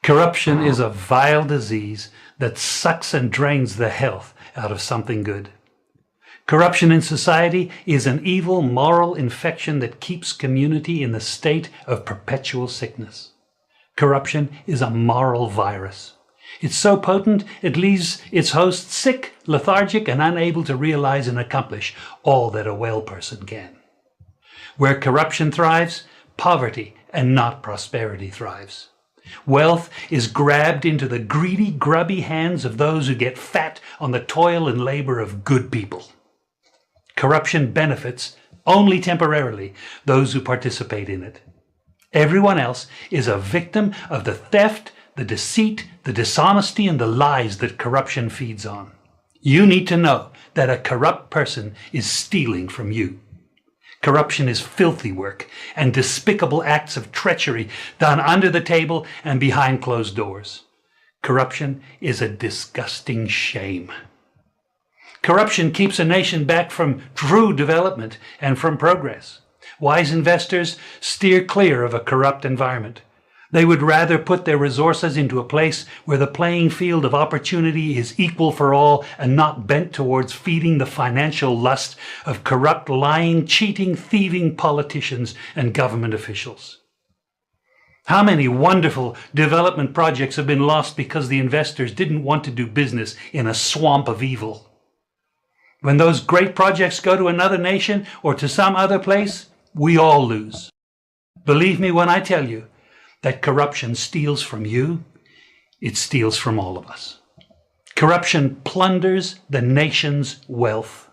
Corruption is a vile disease that sucks and drains the health out of something good. Corruption in society is an evil moral infection that keeps community in the state of perpetual sickness. Corruption is a moral virus. It's so potent it leaves its host sick, lethargic, and unable to realize and accomplish all that a well person can. Where corruption thrives, poverty and not prosperity thrives. Wealth is grabbed into the greedy, grubby hands of those who get fat on the toil and labor of good people. Corruption benefits, only temporarily, those who participate in it. Everyone else is a victim of the theft, the deceit, the dishonesty, and the lies that corruption feeds on. You need to know that a corrupt person is stealing from you. Corruption is filthy work and despicable acts of treachery done under the table and behind closed doors. Corruption is a disgusting shame. Corruption keeps a nation back from true development and from progress. Wise investors steer clear of a corrupt environment. They would rather put their resources into a place where the playing field of opportunity is equal for all and not bent towards feeding the financial lust of corrupt, lying, cheating, thieving politicians and government officials. How many wonderful development projects have been lost because the investors didn't want to do business in a swamp of evil? When those great projects go to another nation or to some other place, we all lose. Believe me when I tell you that corruption steals from you, it steals from all of us. Corruption plunders the nation's wealth.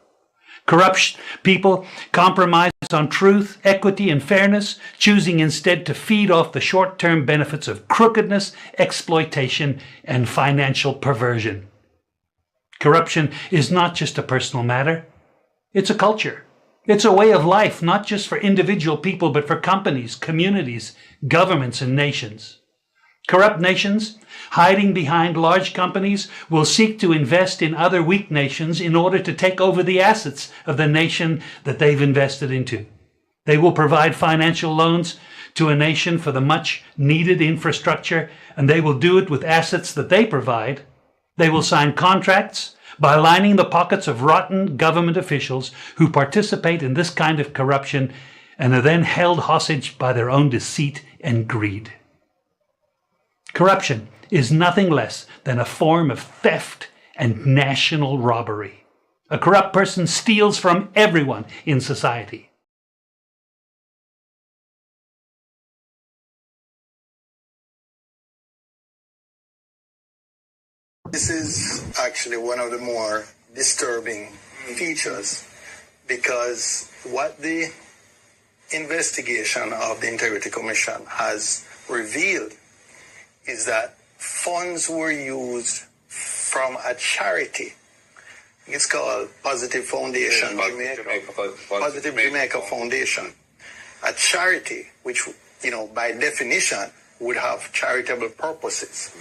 Corrupt people compromise on truth, equity, and fairness, choosing instead to feed off the short-term benefits of crookedness, exploitation, and financial perversion. Corruption is not just a personal matter, it's a culture. It's a way of life, not just for individual people, but for companies, communities, governments, and nations. Corrupt nations, hiding behind large companies, will seek to invest in other weak nations in order to take over the assets of the nation that they've invested into. They will provide financial loans to a nation for the much needed infrastructure, and they will do it with assets that they provide. They will sign contracts by lining the pockets of rotten government officials who participate in this kind of corruption and are then held hostage by their own deceit and greed. Corruption is nothing less than a form of theft and national robbery. A corrupt person steals from everyone in society. This is actually one of the more disturbing features, because what the investigation of the Integrity Commission has revealed is that funds were used from a charity. It's called Positive Foundation, Positive Jamaica Foundation, a charity which, by definition would have charitable purposes.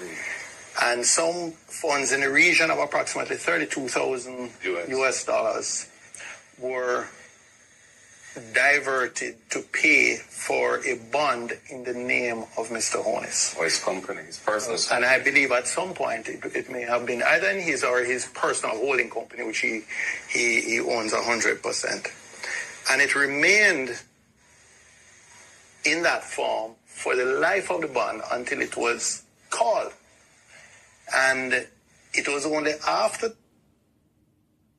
And some funds in the region of approximately $32,000 US dollars were diverted to pay for a bond in the name of Mr. Holmess. Or his company, his personal company. And I believe at some point it may have been either in his or his personal holding company, which he owns 100%. And it remained in that form for the life of the bond until it was called. And it was only after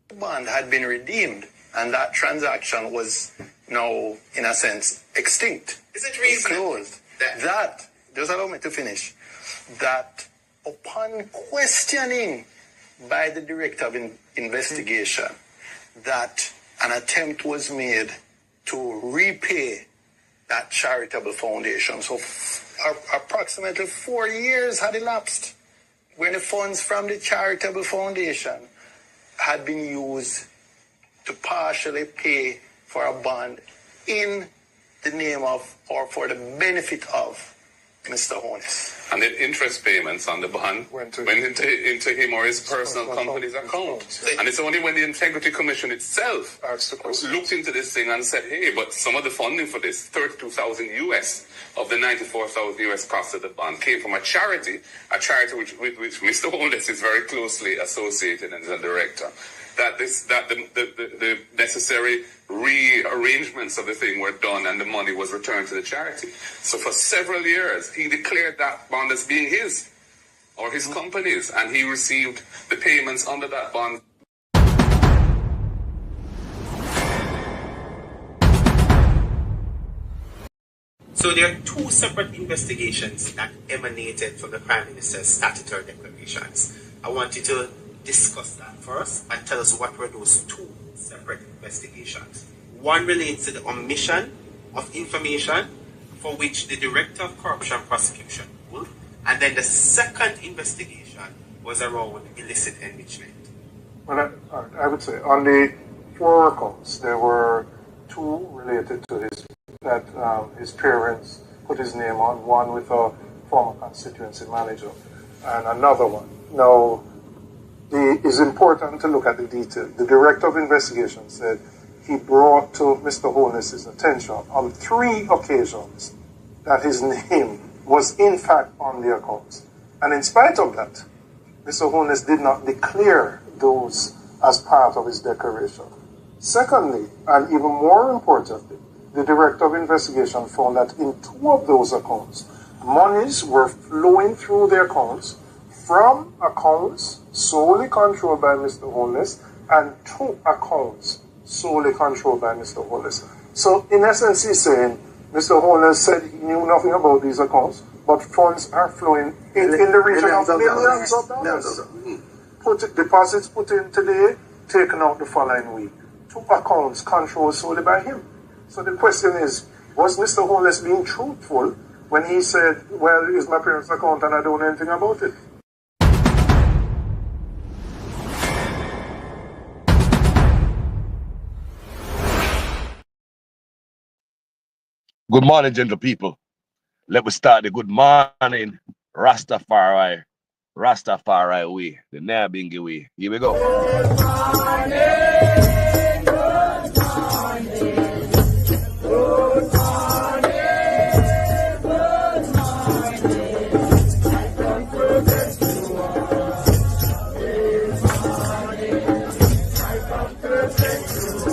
the bond had been redeemed and that transaction was now, in a sense, extinct. Is it reasonable? Closed. That, just allow me to finish, that upon questioning by the Director of Investigation, that an attempt was made to repay that charitable foundation. So approximately 4 years had elapsed when the funds from the charitable foundation had been used to partially pay for a bond in the name of or for the benefit of Mr. Holmess. And the interest payments on the bond went into him or his personal company's account. And it's only when the Integrity Commission itself looked into this thing and said, hey, but some of the funding for this, 32,000 US of the 94,000 US cost of the bond, came from a charity with which Mr. Holmess is very closely associated and is a director. That the necessary rearrangements of the thing were done and the money was returned to the charity. So for several years, he declared that bond as being his or his company's, and he received the payments under that bond. So there are two separate investigations that emanated from the Prime Minister's statutory declarations. I want you to discuss that first and tell us what were those two separate investigations. One relates to the omission of information for which the Director of Corruption Prosecution ruled, and then the second investigation was around illicit enrichment. Well, I would say on the 4 accounts, there were 2 related to his parents put his name on, one with a former constituency manager, and another one. Now, it's important to look at the detail. The Director of Investigation said he brought to Mr. Holmess's attention on 3 occasions that his name was in fact on the accounts. And in spite of that, Mr. Holmess did not declare those as part of his declaration. Secondly, and even more importantly, the Director of Investigation found that in 2 of those accounts, monies were flowing through the accounts from accounts solely controlled by Mr. Holmess and 2 accounts solely controlled by Mr. Holmess. So in essence, he's saying Mr. Holmess said he knew nothing about these accounts, but funds are flowing in the region of millions of dollars. Deposits put in today, taken out the following week. 2 accounts controlled solely by him. So the question is, was Mr. Holmess being truthful when he said, well, it's my parents' account and I don't know anything about it? Good morning, gentle people. Let me start the good morning Rastafari way, the Nabingi way. Here we go. Good morning, good morning, good morning, good morning. I come to bless you all. Good morning, I come to bless you all.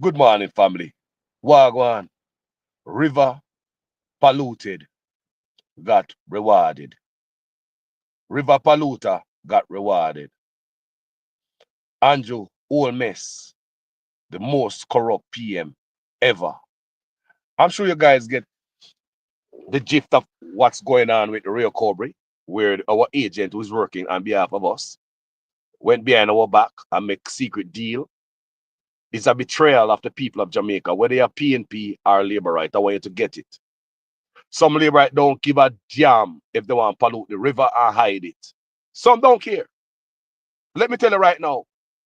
Good morning, family. Wagwan. River polluted, got rewarded. River polluter got rewarded. Andrew Holmess, the most corrupt PM ever. I'm sure you guys get the gist of what's going on with the Real Cobra, where our agent who's working on behalf of us went behind our back and make secret deal. It's a betrayal of the people of Jamaica, whether you're PNP or Labour Right. I want you to get it. Some Labour Right don't give a damn if they want to pollute the river or hide it. Some don't care. Let me tell you right now,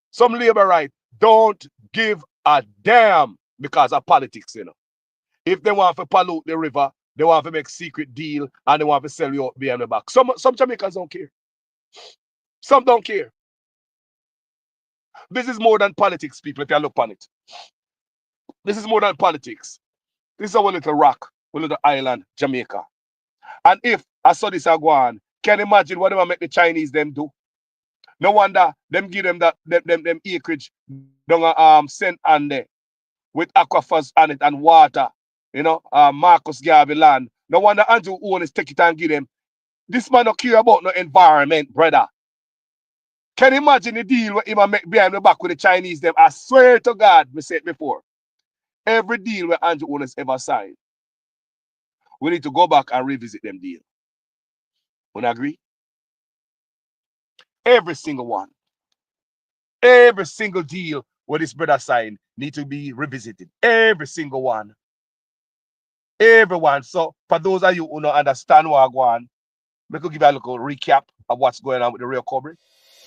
some Labour Right don't give a damn because of politics, you know. If they want to pollute the river, they want to make secret deal and they want to sell you out behind the back. Some Jamaicans don't care. Some don't care. This is more than politics, people, if you look on it. This is more than politics. This is our little rock, our little island, Jamaica. And if I saw this go on, can you imagine what they want to make the Chinese them do? No wonder them give them that them acreage don't send on there with aquifers on it and water. You know, Marcus Garvey land. No wonder Andrew Owens take it and give them. This man don't care about no environment, brother. Can you imagine the deal what he make behind the back with the Chinese them? I swear to God, we said before. Every deal where Andrew Owens ever signed, we need to go back and revisit them deal. Would you agree? Every single one. Every single deal where this brother signed need to be revisited. Every single one. Everyone. So for those of you who don't understand what I go on, we could give you a little recap of what's going on with the real Cobra.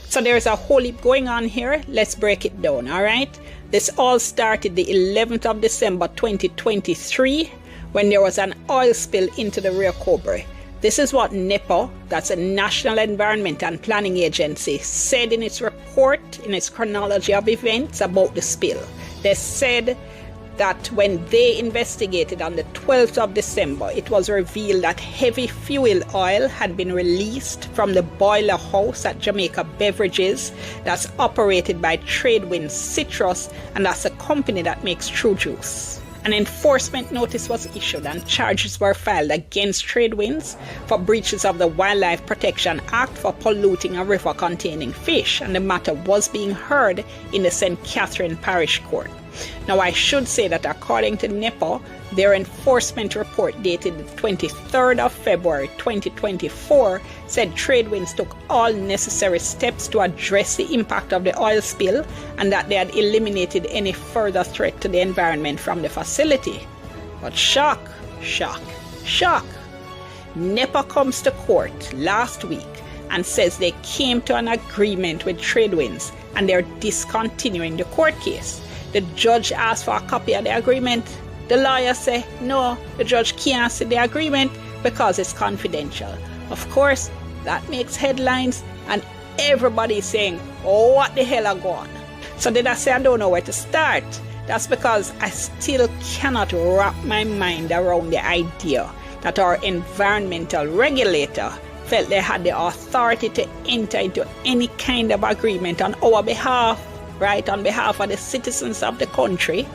So there's a whole heap going on here. Let's break it down, all right? This all started the 11th of December 2023 when there was an oil spill into the Rio Cobre. This is what NEPA, that's a National Environment and Planning Agency, said in its report, in its chronology of events about the spill. They said that when they investigated on the 12th of December, it was revealed that heavy fuel oil had been released from the boiler house at Jamaica Beverages that's operated by Tradewind Citrus, and that's a company that makes True Juice. An enforcement notice was issued and charges were filed against Tradewinds for breaches of the Wildlife Protection Act for polluting a river containing fish, and the matter was being heard in the St. Catherine Parish Court. Now, I should say that according to NEPA, their enforcement report dated the 23rd of February 2024 said Tradewinds took all necessary steps to address the impact of the oil spill and that they had eliminated any further threat to the environment from the facility. But shock, shock, shock. NEPA comes to court last week and says they came to an agreement with Tradewinds and they're discontinuing the court case. The judge asked for a copy of the agreement. The lawyer said, no, the judge can't see the agreement because it's confidential. Of course, that makes headlines and everybody's saying, oh, what the hell are going on? So did I say I don't know where to start? That's because I still cannot wrap my mind around the idea that our environmental regulator felt they had the authority to enter into any kind of agreement on our behalf, right, on behalf of the citizens of the country,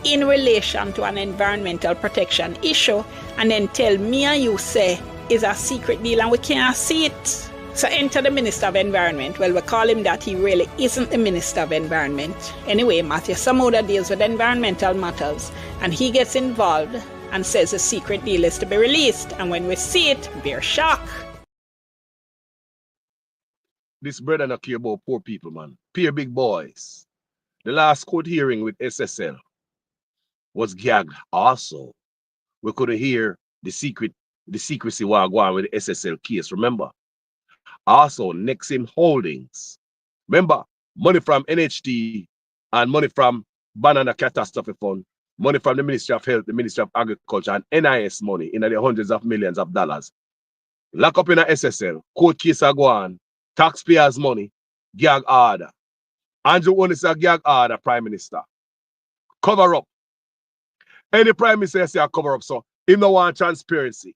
in relation to an environmental protection issue, and then tell me and you say it's a secret deal and we can't see it. So enter the Minister of Environment. Well, we call him that. He really isn't the Minister of Environment. Anyway, Matthew Samuda deals with environmental matters, and he gets involved and says a secret deal is to be released, and when we see it, we're shocked. This brother not care about poor people, man. Peer big boys. The last court hearing with SSL was gagged also. We could hear the secrecy while going with the SSL case, remember? Also, Nexim Holdings. Remember, money from NHT and money from Banana Catastrophe Fund, money from the Ministry of Health, the Ministry of Agriculture, and NIS money in the hundreds of millions of dollars. Lock up in a SSL, court case are going, taxpayers' money, gag order. Andrew Owens a gag order, Prime Minister. Cover up. Any Prime Minister say I cover up, so he no want transparency.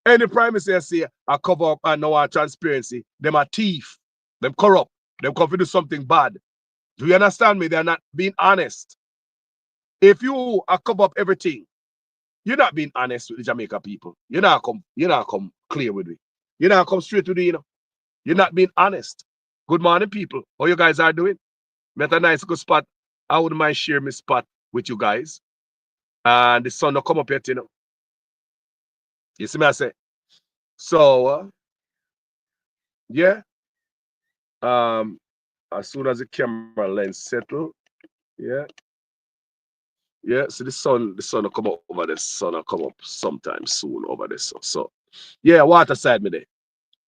Any Prime Minister say I cover up and no want transparency, them are thief, them corrupt, them come to do something bad. Do you understand me? They're not being honest. If you cover up everything, you're not being honest with the Jamaica people. You're not come clear with me. You're not come straight to the, You're not being honest. Good morning, people. How you guys are doing? Met a nice good spot. I wouldn't mind sharing my spot with you guys. And the sun will come up yet, You see me I say? So, yeah. As soon as the camera lens settle, yeah. Yeah, so the sun will come up over there. The sun will come up sometime soon over there. So yeah, water side me there.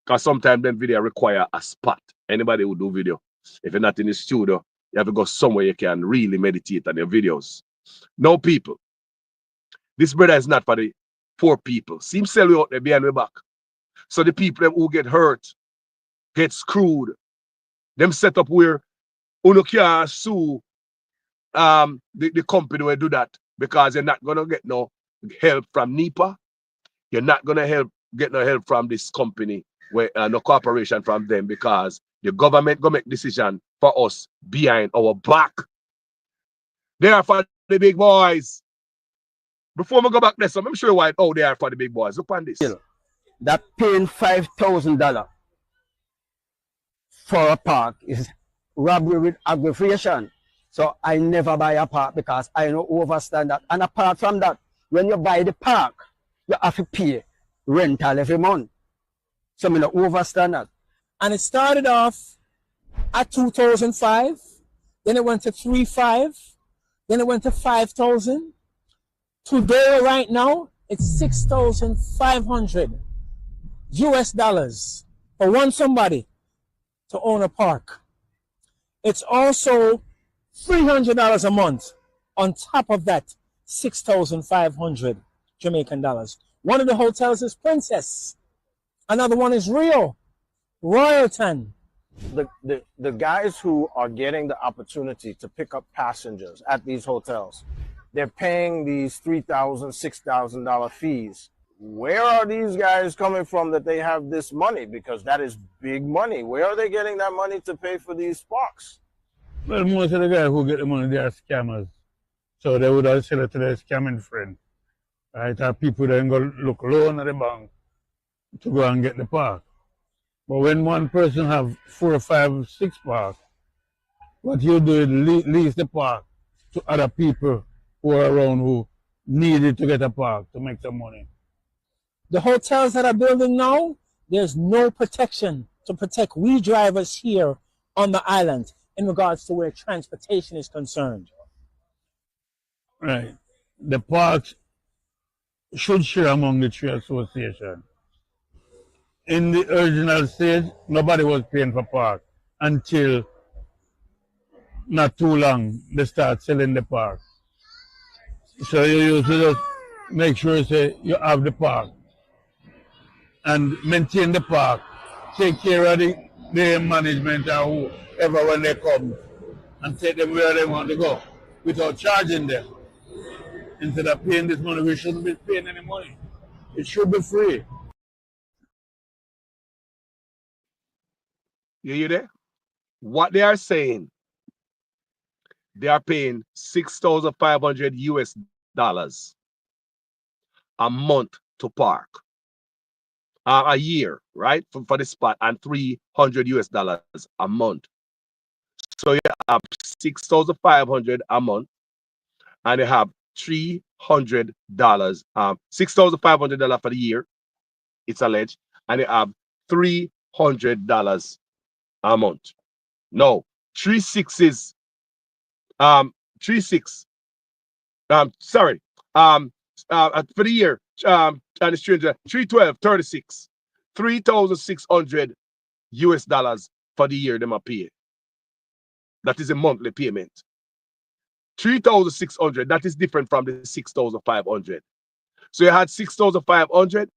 Because sometimes them video require a spot. Anybody who do video, if you're not in the studio, You have to go somewhere you can really meditate on your videos. No, people. This brother is not for the poor people. See him sell you out there behind my back. So the people who get hurt, get screwed, them set up where you can't sue the company will do that because you're not gonna get no help from NEPA. You're not gonna get no help from this company where no cooperation from them because the government gonna make decision for us behind our back. They are for the big boys. Before we go back there, so I'm sure why they are for the big boys. Look on this. That paying $5,000 for a park is robbery with aggravation. So I never buy a park because I know overstand that. And apart from that, when you buy the park, you have to pay rental every month. So I don't overstand that. And it started off at 2005, then it went to 3,500, then it went to 5,000. Today, right now, it's 6,500 US dollars for one somebody to own a park. It's also $300 a month on top of that 6,500 Jamaican dollars. One of the hotels is Princess. Another one is Rio, Royalton. The guys who are getting the opportunity to pick up passengers at these hotels, they're paying these $3,000, $6,000 fees. Where are these guys coming from that they have this money? Because that is big money. Where are they getting that money to pay for these parks? Well, most of the guys who get the money, they are scammers. So they would have sell it to their scamming friend. Right? Or people then go look loan at the bank to go and get the park. But when one person have 4 or 5, 6 parks, what you do is lease the park to other people who are around who needed to get a park to make some money. The hotels that are building now, there's no protection to protect we drivers here on the island in regards to where transportation is concerned. Right. The parks should share among the three associations. In the original stage, nobody was paying for park until not too long they start selling the park. So you used to just make sure you have the park and maintain the park, take care of the management or whoever when they come and take them where they want to go without charging them. Instead of paying this money, we shouldn't be paying any money. It should be free. You hear there? What they are saying, they are paying 6,500 US dollars a month to park. A year, right? For the spot, and 300 US dollars a month. So you have 6,500 a month, and you have $300, $6,500 for the year, it's alleged, and you have $300 a month. No, 3/6 is sorry, for the year, and it's 312, 36, 3,600 US dollars for the year. Them a pay. That is a monthly payment. 3,600. That is different from the 6,500. So you had 6,500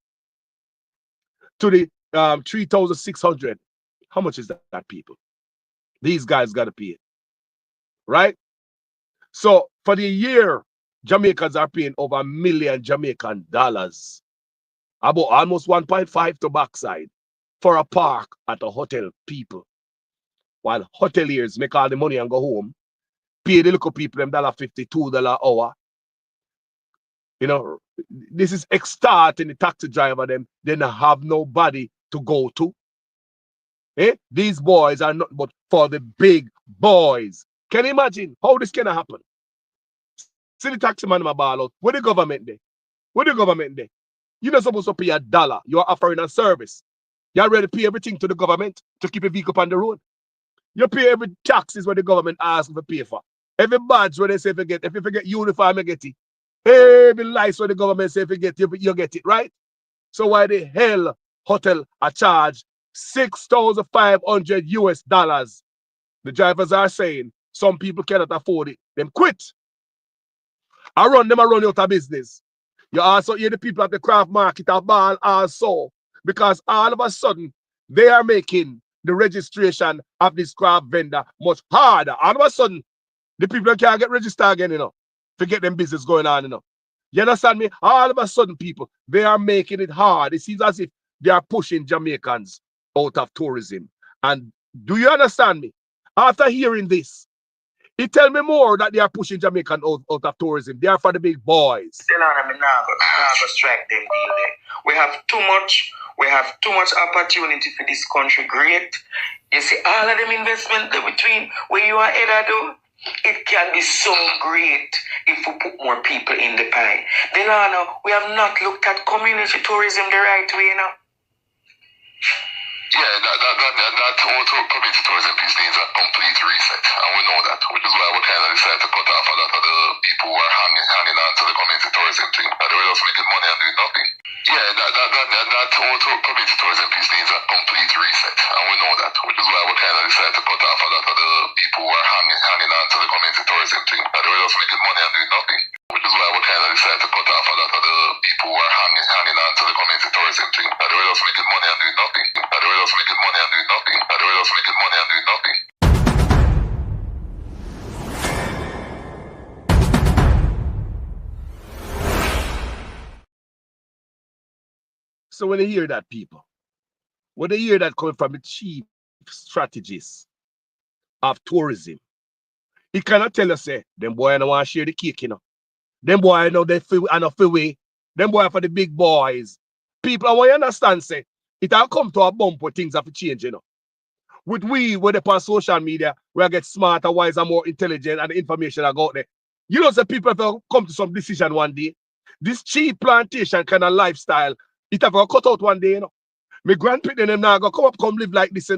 to the 3,600. How much is that, people? These guys got to pay it, right? So for the year, Jamaicans are paying over $1 million Jamaican dollars, about almost 1.5 to backside, for a park at a hotel, people. While hoteliers make all the money and go home, pay the local people them $1.50, $2 an hour. You know, this is extorting the taxi driver them. They don't have nobody to go to. These boys are not but for the big boys. Can you imagine how this can happen? See the taxi man my ball out. Where the government there? Where the government there? You're not supposed to pay $1. You're offering a service. You're ready to pay everything to the government to keep a vehicle on the road. You pay every taxes what the government asks you to pay for. Every badge where they say if you forget uniform, you get it. Every license where the government say if you get it, you get it, right? So why the hell hotel are charged 6,500 US dollars? The drivers are saying Some people cannot afford it. Them quit. I run them out of business. You also hear the people at the craft market are ball also, because all of a sudden they are making the registration of this craft vendor much harder. All of a sudden, the people can't get registered again, to get them business going on, You understand me? All of a sudden, people, they are making it hard. It seems as if they are pushing Jamaicans out of tourism. And do you understand me? After hearing this, he tell me more that they are pushing Jamaican out of tourism. They are for the big boys. Strike them deal there. We have too much opportunity for this country. Great. You see, all of them investment between where you are headed do, it can be so great if we put more people in the pie. Delano, we have not looked at community tourism the right way now. Yeah, that whole community tourism piece needs a complete reset, and we know that, which is why we kind of decided to cut off a lot of the people who are hanging on to the community tourism thing, but they were just making money and doing nothing. Yeah, that whole community tourism piece needs a complete reset, and we know that, which is why we kind of decided to cut off a lot of the people who are hanging on to the community tourism thing, but they were just making money and doing nothing. Which is why we kind of decided to cut off a lot of the people who are hanging on to the community tourism thing, but they were just making money and doing nothing. But they were just making money and doing nothing. But they were just making money and doing nothing. So when they hear that, people, when they hear that coming from the chief strategists of tourism, he cannot tell us, say, them boy don't want to share the cake, Them boy know they feel enough way. Them boy for the big boys. People, I want you understand, say, it will come to a bump where things have to change, With when they on social media, we get smarter, wiser, more intelligent, and the information I got there. You know, say people have to come to some decision one day. This cheap plantation kind of lifestyle, it have to cut out one day, My grandparents them now go come live like this,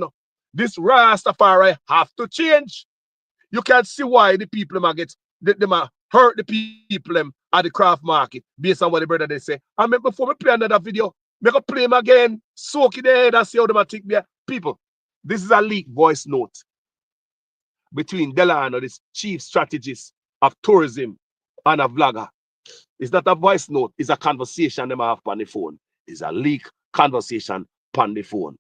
This Rastafari have to change. You can see why the people them hurt the people at the craft market based on what the brother they say. I mean, before we play another video, make a play him again, soak it in and see how them think there. People, this is a leaked voice note between Delano, this chief strategist of tourism, and a vlogger. It's not a voice note, it's a conversation them have on the phone. It's a leak conversation on the phone.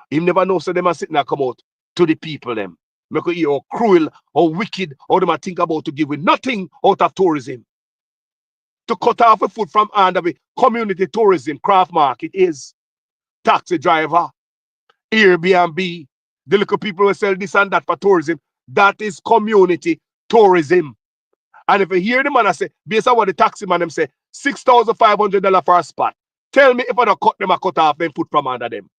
He never knows so them are sitting there come out to the people them. Make you hear how cruel, how wicked, how them think about to give with nothing out of tourism. To cut off a foot from under the community tourism, craft market is taxi driver, Airbnb, the little people who sell this and that for tourism. That is community tourism. And if you hear the man I say, based on what the taxi man them say, $6,500 for a spot. Tell me if I don't cut them a cut off them foot from under them.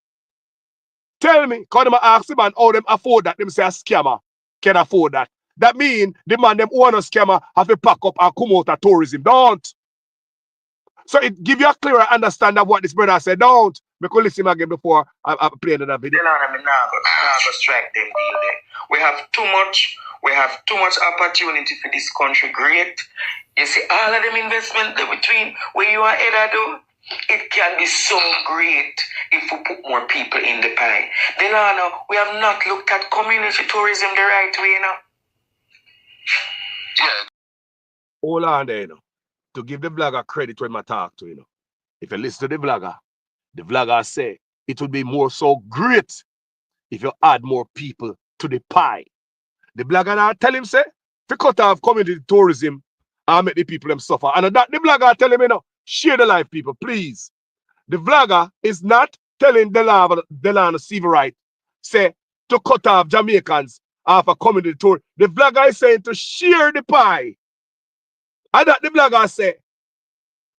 Tell me, because them ask the man how them afford that. Them say a scammer can afford that. That means the man them who want a scammer have to pack up and come out of tourism. Don't. So it give you a clearer understanding of what this brother said. Don't. Because listen again before I play another video. Strike them deal there. We have too much opportunity for this country. Great. You see, all of them investment between where you are headed do, it can be so great if we put more people in the pie. Delano, we have not looked at community tourism the right way, Yeah. Hold on there, to give the vlogger credit when I talk to, If you listen to the vlogger say it would be more so great if you add more people to the pie. The vlogger now tell him, say, to cut off community tourism and make the people them suffer. And that the vlogger tell him, share the life, people, please. The vlogger is not telling Delano Steve right, say, to cut off Jamaicans off a community tour. The vlogger is saying to share the pie. And that the vlogger say,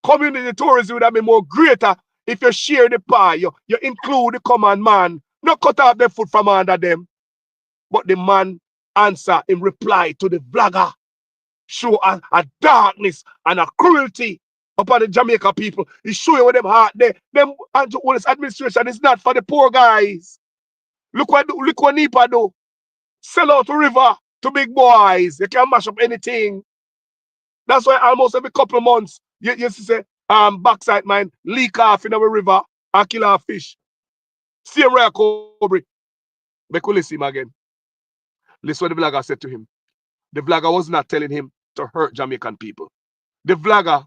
community tourism would have been more greater if you share the pie. You include the common man. Not cut off the foot from under them. But the man answer in reply to the vlogger. Show a darkness and a cruelty upon the Jamaica people. He show you what them heart there. Them Andrew Holmess administration is not for the poor guys. Look what Nipa do. Sell out river to big boys. They can mash up anything. That's why almost every couple of months you see backside mine leak off in our river and kill our fish. Same rare cobra. Make we listen him again. Listen what the vlogger said to him. the vlogger was not telling him to hurt Jamaican people. The vlogger,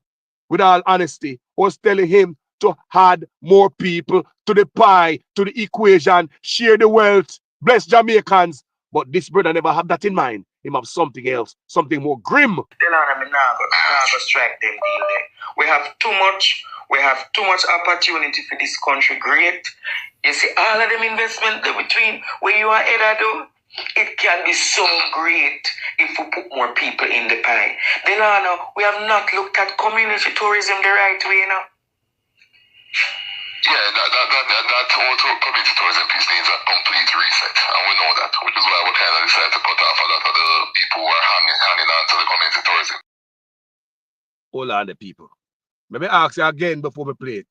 with all honesty, was telling him to add more people to the pie, to the equation, share the wealth, bless Jamaicans. But this brother never had that in mind. He have something else, something more grim. Strike them deal there. We have too much opportunity for this country. Great. You see, all of them investment between where you are headed do, it can be so great if we put more people in the pie. Delano, we have not looked at community tourism the right way, you know. Yeah, that whole community tourism piece needs a complete reset, and we know that, which is why we kind of decided to cut off a lot of the people who are hanging on to the community tourism. Hold on, the people. Let me ask you again before we play it.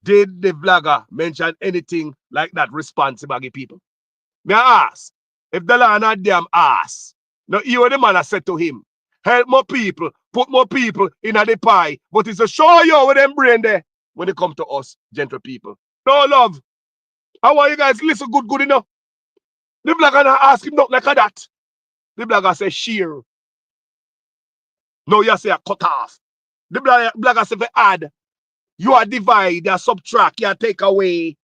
Did the vlogger mention anything like that responsible people? May I ask? If the land had damn ass, now you what the man has said to him, help more people, put more people in the pie, but it's a show you with them brain there when it comes to us, gentle people. No love. How are you guys listen good enough? The vlogger not ask him not like that. The vlogger say sheer. No, you say a cut off. The blogger say for add. You are divide, you subtract, you take away.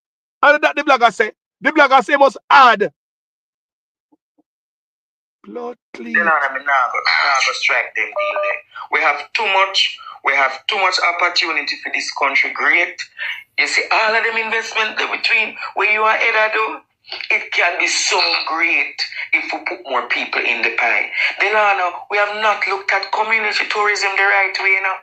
And that the blogger say must add. Blood clean. Strike them deal there. We have too much opportunity for this country. Great. You see, all of them investment between where you are headed do, it can be so great if we put more people in the pie. Delano, we have not looked at community tourism the right way, you know.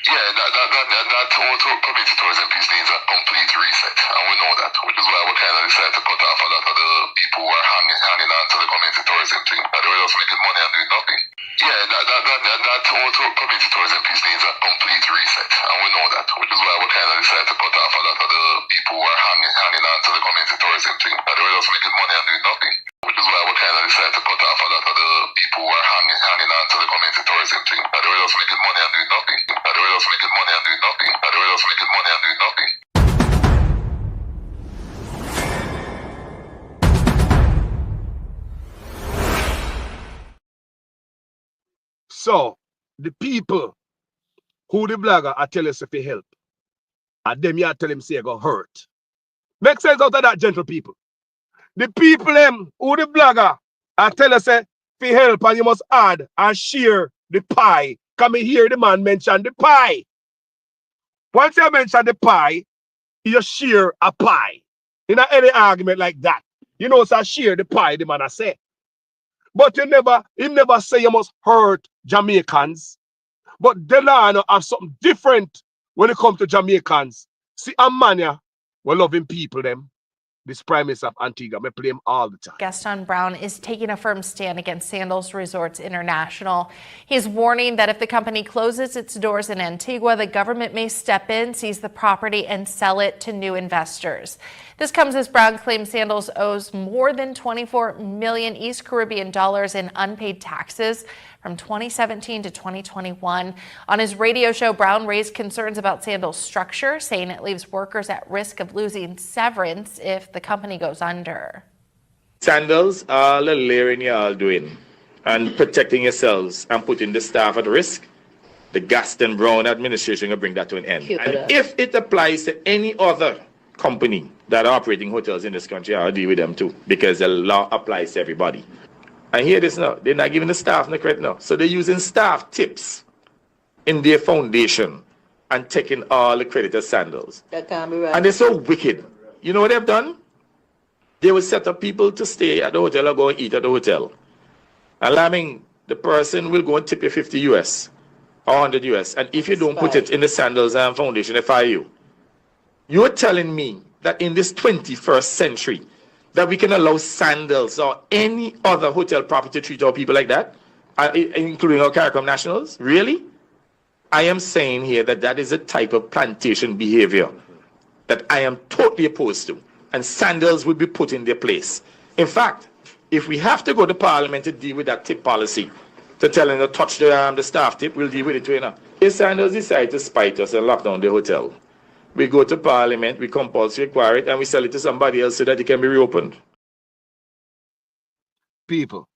Yeah, that whole community tourism piece needs a complete reset, and we know that, which is why we kind of decided to cut off a lot of the people who are hanging on to the community tourism thing, that they were just making money and doing nothing. Yeah, that whole community tourism piece needs a complete reset, and we know that, which is why we kind of decided to cut off a lot of the people who are hanging on to the community tourism thing, that they were just making money and doing nothing. Which is why we kind of decided to cut off a lot of the people who are hanging on to the community tourism thing, that they were just making money and doing nothing. That they were just making money and doing nothing. That they were just making money and doing nothing. So, the people who the vlogger are telling us if they help, and them you tell him say go hurt. Make sense out of that, gentle people. The people them who the vlogger are tell us if they help and you must add and share the pie. Come hear the man mention the pie. Once you mention the pie, you share a pie. In any argument like that. You know, so share the pie, the man I say. But he never say you must hurt Jamaicans. But Delano have something different when it comes to Jamaicans. See, Amania, we're loving people, them. This Prime Minister of Antigua, I play him all the time. Gaston Brown is taking a firm stand against Sandals Resorts International. He's warning that if the company closes its doors in Antigua, the government may step in, seize the property, and sell it to new investors. This comes as Brown claims Sandals owes more than 24 million East Caribbean dollars in unpaid taxes from 2017 to 2021. On his radio show, Brown raised concerns about Sandals' structure, saying it leaves workers at risk of losing severance if the company goes under. Sandals, all the layering you all doing and protecting yourselves and putting the staff at risk, the Gaston Brown administration will bring that to an end. And if it applies to any other company that are operating hotels in this country, I'll deal with them too, because the law applies to everybody. And hear this now, they're not giving the staff no credit now. So they're using staff tips in their foundation and taking all the credit as Sandals. That can't be right. And they're so wicked. You know what they've done? They will set up people to stay at the hotel or go and eat at the hotel. Alarming, the person will go and tip you 50 US or 100 US. And if you don't put it in the Sandals and foundation, they fire you. You're telling me that in this 21st century, that we can allow Sandals or any other hotel property to treat our people like that, including our CARICOM nationals? Really? I am saying here that that is a type of plantation behavior that I am totally opposed to, and Sandals will be put in their place. In fact, if we have to go to Parliament to deal with that tip policy, to tell them to touch the staff tip, we'll deal with it too, you know. If Sandals decide to spite us and lock down the hotel, we go to Parliament, we compulsory acquire it, and we sell it to somebody else so that it can be reopened. People,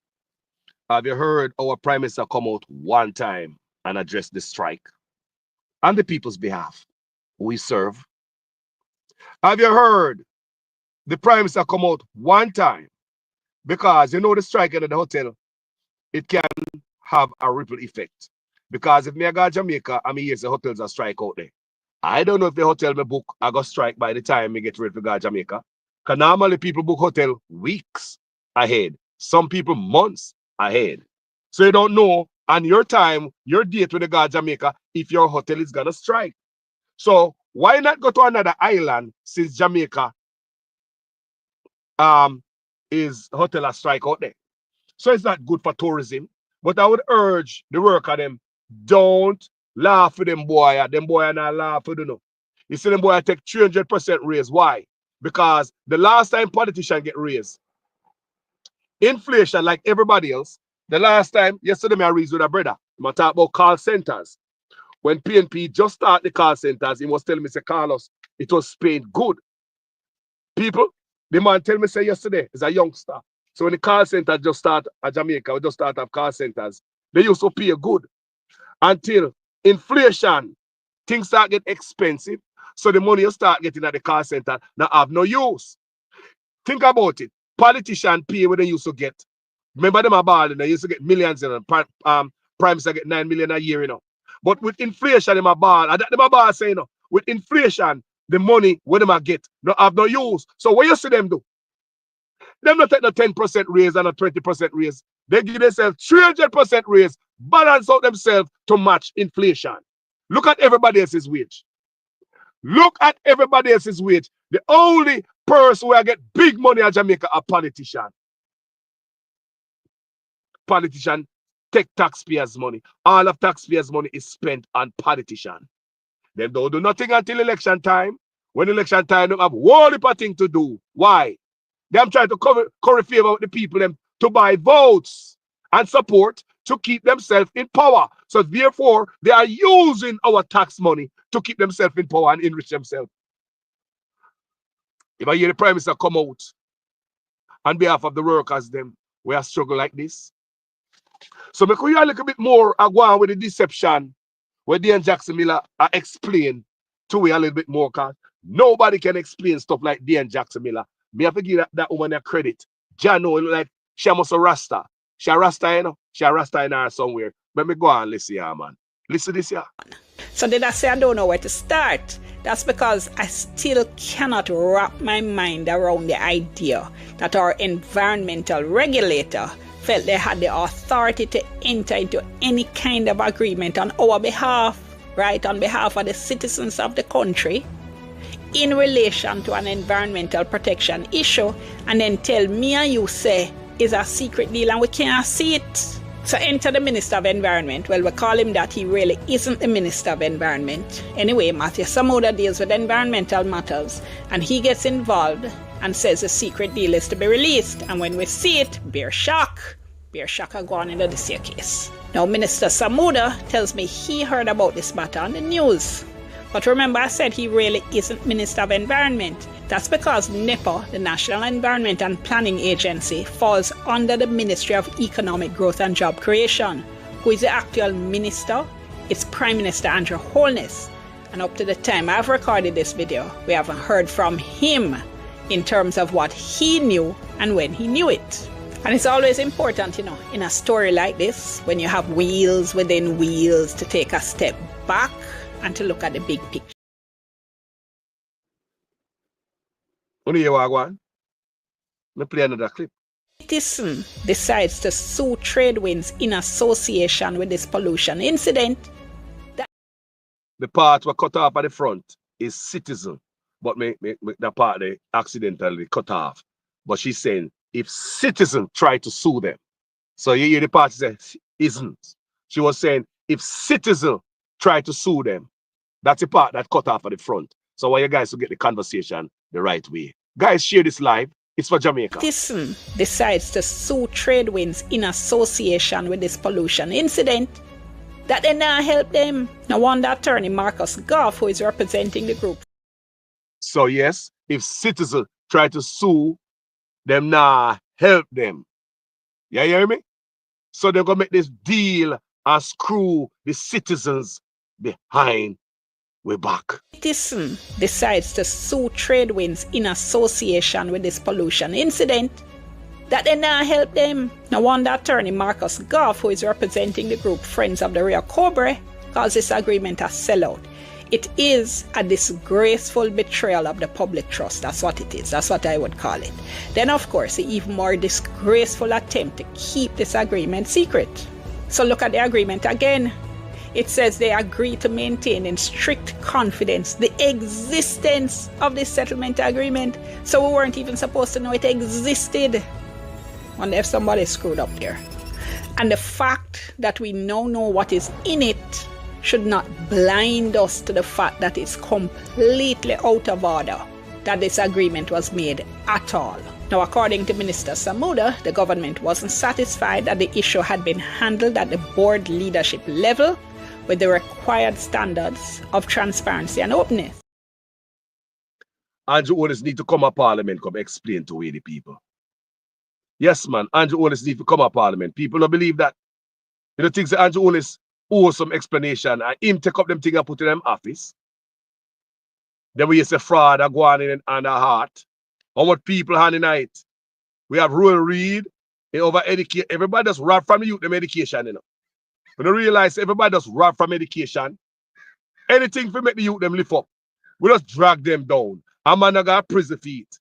Have you heard our Prime Minister come out one time and address the strike on the people's behalf we serve? Have you heard the Prime Minister come out one time? Because you know the strike at the hotel, it can have a ripple effect. Because if me I go to Jamaica and me hear the hotels are strike out there, I don't know if the hotel me book I go strike by the time me get ready to go to Jamaica. Because normally people book hotel weeks ahead. Some people months ahead. So you don't know on your time, your date when you go to Jamaica, if your hotel is gonna strike. So why not go to another island since Jamaica is hotel a strike out there? So it's not good for tourism. But I would urge the worker them, don't laugh for them boy. Them boy are not laugh for them. You see them boy take 300% raise. Why? Because the last time politicians get raised, inflation like everybody else, the last time, yesterday I raised with a brother. I talk about call centers. When PNP just started the call centers, he was telling me, say, Carlos, it was paying good. People, the man tell me, say, yesterday, is a youngster. So when the call center just start at Jamaica, we just start up call centers, they used to pay good until inflation, things start get expensive. So the money you start getting at the call center now have no use. Think about it. Politicians pay what they used to get. Remember them about they used to get millions, you know. Prime Minister get 9 million a year, you know. But with inflation, them about saying, you know, with inflation, the money what them get no have no use. So what you see them do? Them not take the 10% raise and a 20% raise. They give themselves 300% raise, balance out themselves to match inflation. Look at everybody else's wage. Look at everybody else's wage. The only person who get big money at Jamaica are politicians. Politicians take taxpayers' money. All of taxpayers' money is spent on politicians. They don't do nothing until election time. When election time, they have a whole heap of things to do. Why? Them trying to curry favor with the people them to buy votes and support to keep themselves in power. So therefore, they are using our tax money to keep themselves in power and enrich themselves. If I hear the Prime Minister come out on behalf of the workers, them we are struggling like this. So we could hear a little bit more go on with the deception where Dan Jackson Miller explain to we a little bit more, because nobody can explain stuff like Dan Jackson Miller. Me have to give that woman a credit. John know like she must a Rasta. She a Rasta, you know. She a Rasta in her somewhere. Let me go on, listen here, man. Listen to this here. So did I say I don't know where to start? That's because I still cannot wrap my mind around the idea that our environmental regulator felt they had the authority to enter into any kind of agreement on our behalf, right, on behalf of the citizens of the country, in relation to an environmental protection issue, and then tell me and you say is a secret deal and we can't see it. So enter the Minister of Environment. Well, we call him that. He really isn't the Minister of Environment. Anyway, Matthew Samuda deals with environmental matters, and he gets involved and says a secret deal is to be released. And when we see it, bear shock are going into this year case. Now, Minister Samuda tells me he heard about this matter on the news. But remember, I said he really isn't Minister of Environment. That's because NEPA, the National Environment and Planning Agency, falls under the Ministry of Economic Growth and Job Creation. Who is the actual minister? It's Prime Minister Andrew Holmess. And up to the time I've recorded this video, we haven't heard from him in terms of what he knew and when he knew it. And it's always important, you know, in a story like this, when you have wheels within wheels, to take a step back and to look at the big picture. Let me play another clip. Citizen decides to sue Tradewinds in association with this pollution incident. The part we cut off at the front is citizen, but the part they accidentally cut off. But she's saying if citizen try to sue them. So you hear the part says isn't. She was saying if citizen try to sue them. That's the part that cut off at the front. So I want you guys to get the conversation the right way. Guys, share this live. It's for Jamaica. Citizen decides to sue Tradewinds in association with this pollution incident. That did not help them. No wonder attorney Marcus Goff, who is representing the group. So yes, if citizens try to sue them, now help them. You hear me? So they're going to make this deal and screw the citizens behind we back. Citizen decides to sue trade winds in association with this pollution incident, that they not help them. No wonder attorney Marcus Goff, who is representing the group Friends of the Rio Cobre, calls this agreement a sellout. It is a disgraceful betrayal of the public trust. That's what it is. That's what I would call it. Then, of course, the even more disgraceful attempt to keep this agreement secret. So look at the agreement again. It says they agree to maintain in strict confidence the existence of this settlement agreement. So we weren't even supposed to know it existed. Wonder if somebody screwed up there. And the fact that we now know what is in it should not blind us to the fact that it's completely out of order that this agreement was made at all. Now, according to Minister Samuda, the government wasn't satisfied that the issue had been handled at the board leadership level with the required standards of transparency and openness. Andrew Holness need to come up Parliament, come explain to we the people. Yes, man, Andrew Holness need to come up Parliament. People don't believe that. You know, think that Andrew Holness owes some explanation and him take up them things and put in them office. Then we say fraud are going in and a heart. How much people hand in it? We have rural read, over educate. Everybody just rob from the youth them education, you know. We don't realize everybody just rob from education. Anything for make the youth them lift up. We just drag them down. A man got prison feet.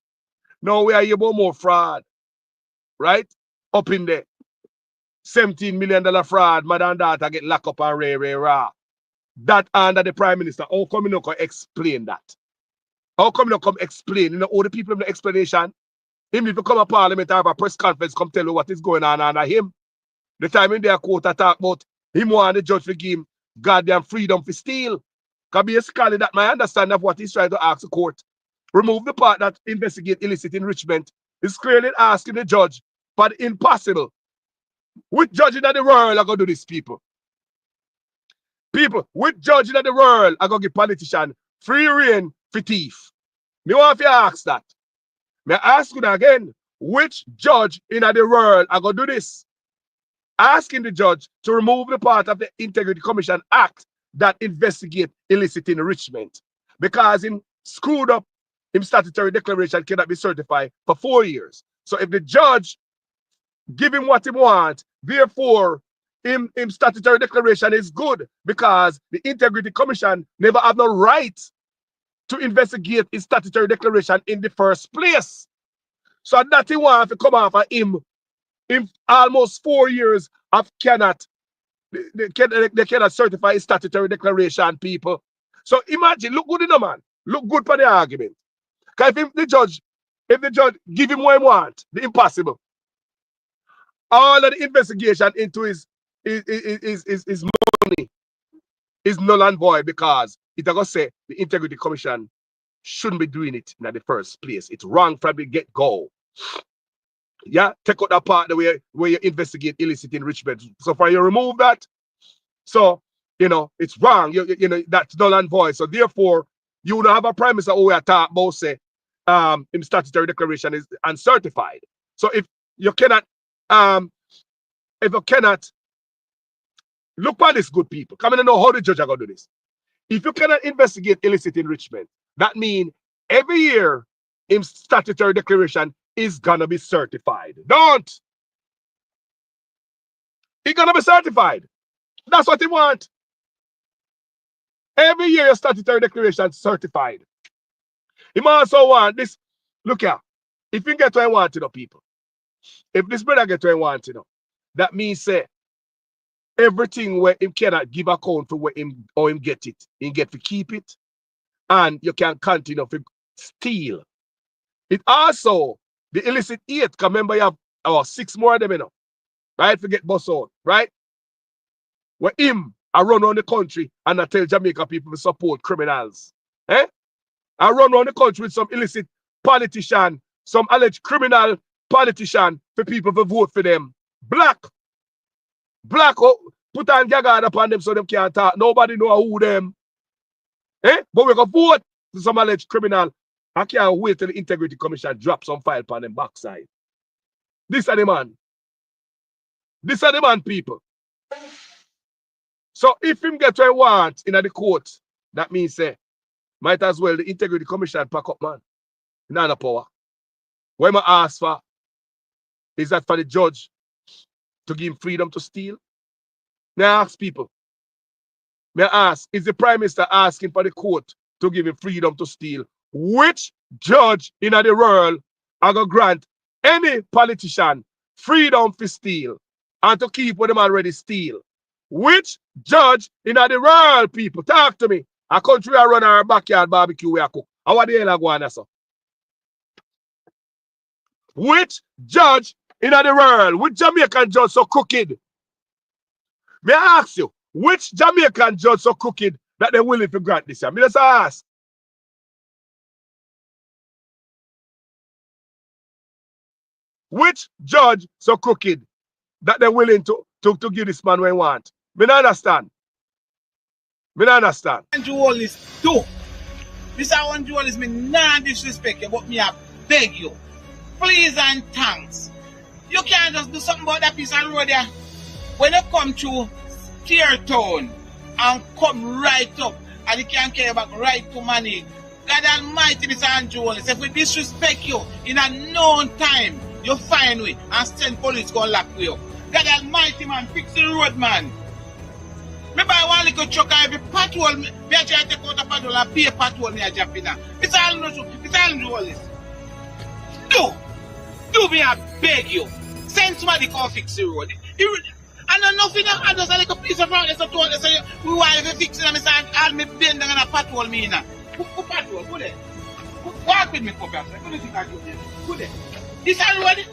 Now we are here about more fraud. Right? Up in there. $17 million fraud, mother and daughter get locked up and rah. That under the Prime Minister. How come you not can explain that? How come you not come explain? You know, all the people in the explanation. Him need to come to Parliament and have a press conference, come tell you what is going on under him. The time in their court I talk about him want the judge to give him goddamn freedom for steal. Can be a scholar that my understanding of what he's trying to ask the court. Remove the part that investigate illicit enrichment. He's clearly asking the judge, but impossible. Which judge in the world are going to do this, people? People, which judge in the world are going to give politician free rein for thief? Me want to ask that. May I ask you again, which judge in the world are going to do this? Asking the judge to remove the part of the Integrity Commission Act that investigate illicit enrichment. Because him screwed up, him statutory declaration cannot be certified for 4 years. So if the judge give him what he wants, therefore, him statutory declaration is good because the Integrity Commission never have no right to investigate his statutory declaration in the first place. So that he want to come off of him in almost 4 years of they cannot certify his statutory declaration, people. So imagine, look good in the man. Look good for the argument. Because if the judge give him what he want, the impossible. All of the investigation into his money is null and void because it's going to say the Integrity Commission shouldn't be doing it in the first place. It's wrong from the get-go. Yeah, take out that part where you investigate illicit enrichment. So for you remove that, so you know it's wrong. You know that's null and void. So therefore, you don't have a premise of we are talking about say in statutory declaration is uncertified. So if you cannot look at this, good people, come in and know how the judge are going to do this. If you cannot investigate illicit enrichment, that means every year in statutory declaration is gonna be certified. Don't. It's gonna be certified. That's what they want. Every year your statutory declaration certified. He also want this. Look here. If you get what I want to know, people. If this brother get what I want to know, that means say everything where him cannot give account for where him or him get it. He get to keep it. And you can continue to steal. It also the illicit 8, remember you have 6 more of them, you know. Right? Forget bus out, right? Where him I run around the country and I tell Jamaica people to support criminals. Eh? I run around the country with some illicit politician, some alleged criminal politician for people to vote for them. Black, oh, put on gagard upon them so them can't talk. Nobody know who them. Eh? But we can vote for some alleged criminal. I can't wait till the Integrity Commission drop some file upon them backside. This are the man. This are the man people. So if him get what he want in the court, that means might as well the Integrity Commission pack up, man. None of power. What I ask for is that for the judge to give him freedom to steal. May I ask people? May I ask, is the Prime Minister asking for the court to give him freedom to steal? Which judge in the world are going to grant any politician freedom to steal and to keep what them already steal? Which judge in the world, people? Talk to me. A country I run our backyard barbecue where I cook. How are the hell I go on, so? Which judge in the world, which Jamaican judge so crooked? May I ask you, which Jamaican judge so crooked that they're willing to grant this year? Me just ask. Which judge so crooked that they're willing to give this man what he want? Me not understand. Me not understand. Andrew Holness too. Mr. Andrew Holness, me not disrespect you, but me I beg you. Please and thanks. You can't just do something about that piece of road there. When you come to Town and come right up and you can't carry back right to money. God Almighty, Mr. Andrew Holness, if we disrespect you in a known time, you find we and send police go lock you up. God Almighty, man, fix the road, man. Me buy one little truck and every patrol, me I try to take out a patrol and pay a patrol me a jump in. Mr. Andrew Holness, do me I beg you. Send somebody to come fix the road. And nothing, I just like a piece of road, so told us, we want to fix it, and I'll me bend down and a patrol me in. Who patrol? Go there. Walk with me, come back. What do you think I do there? Go there. This is road?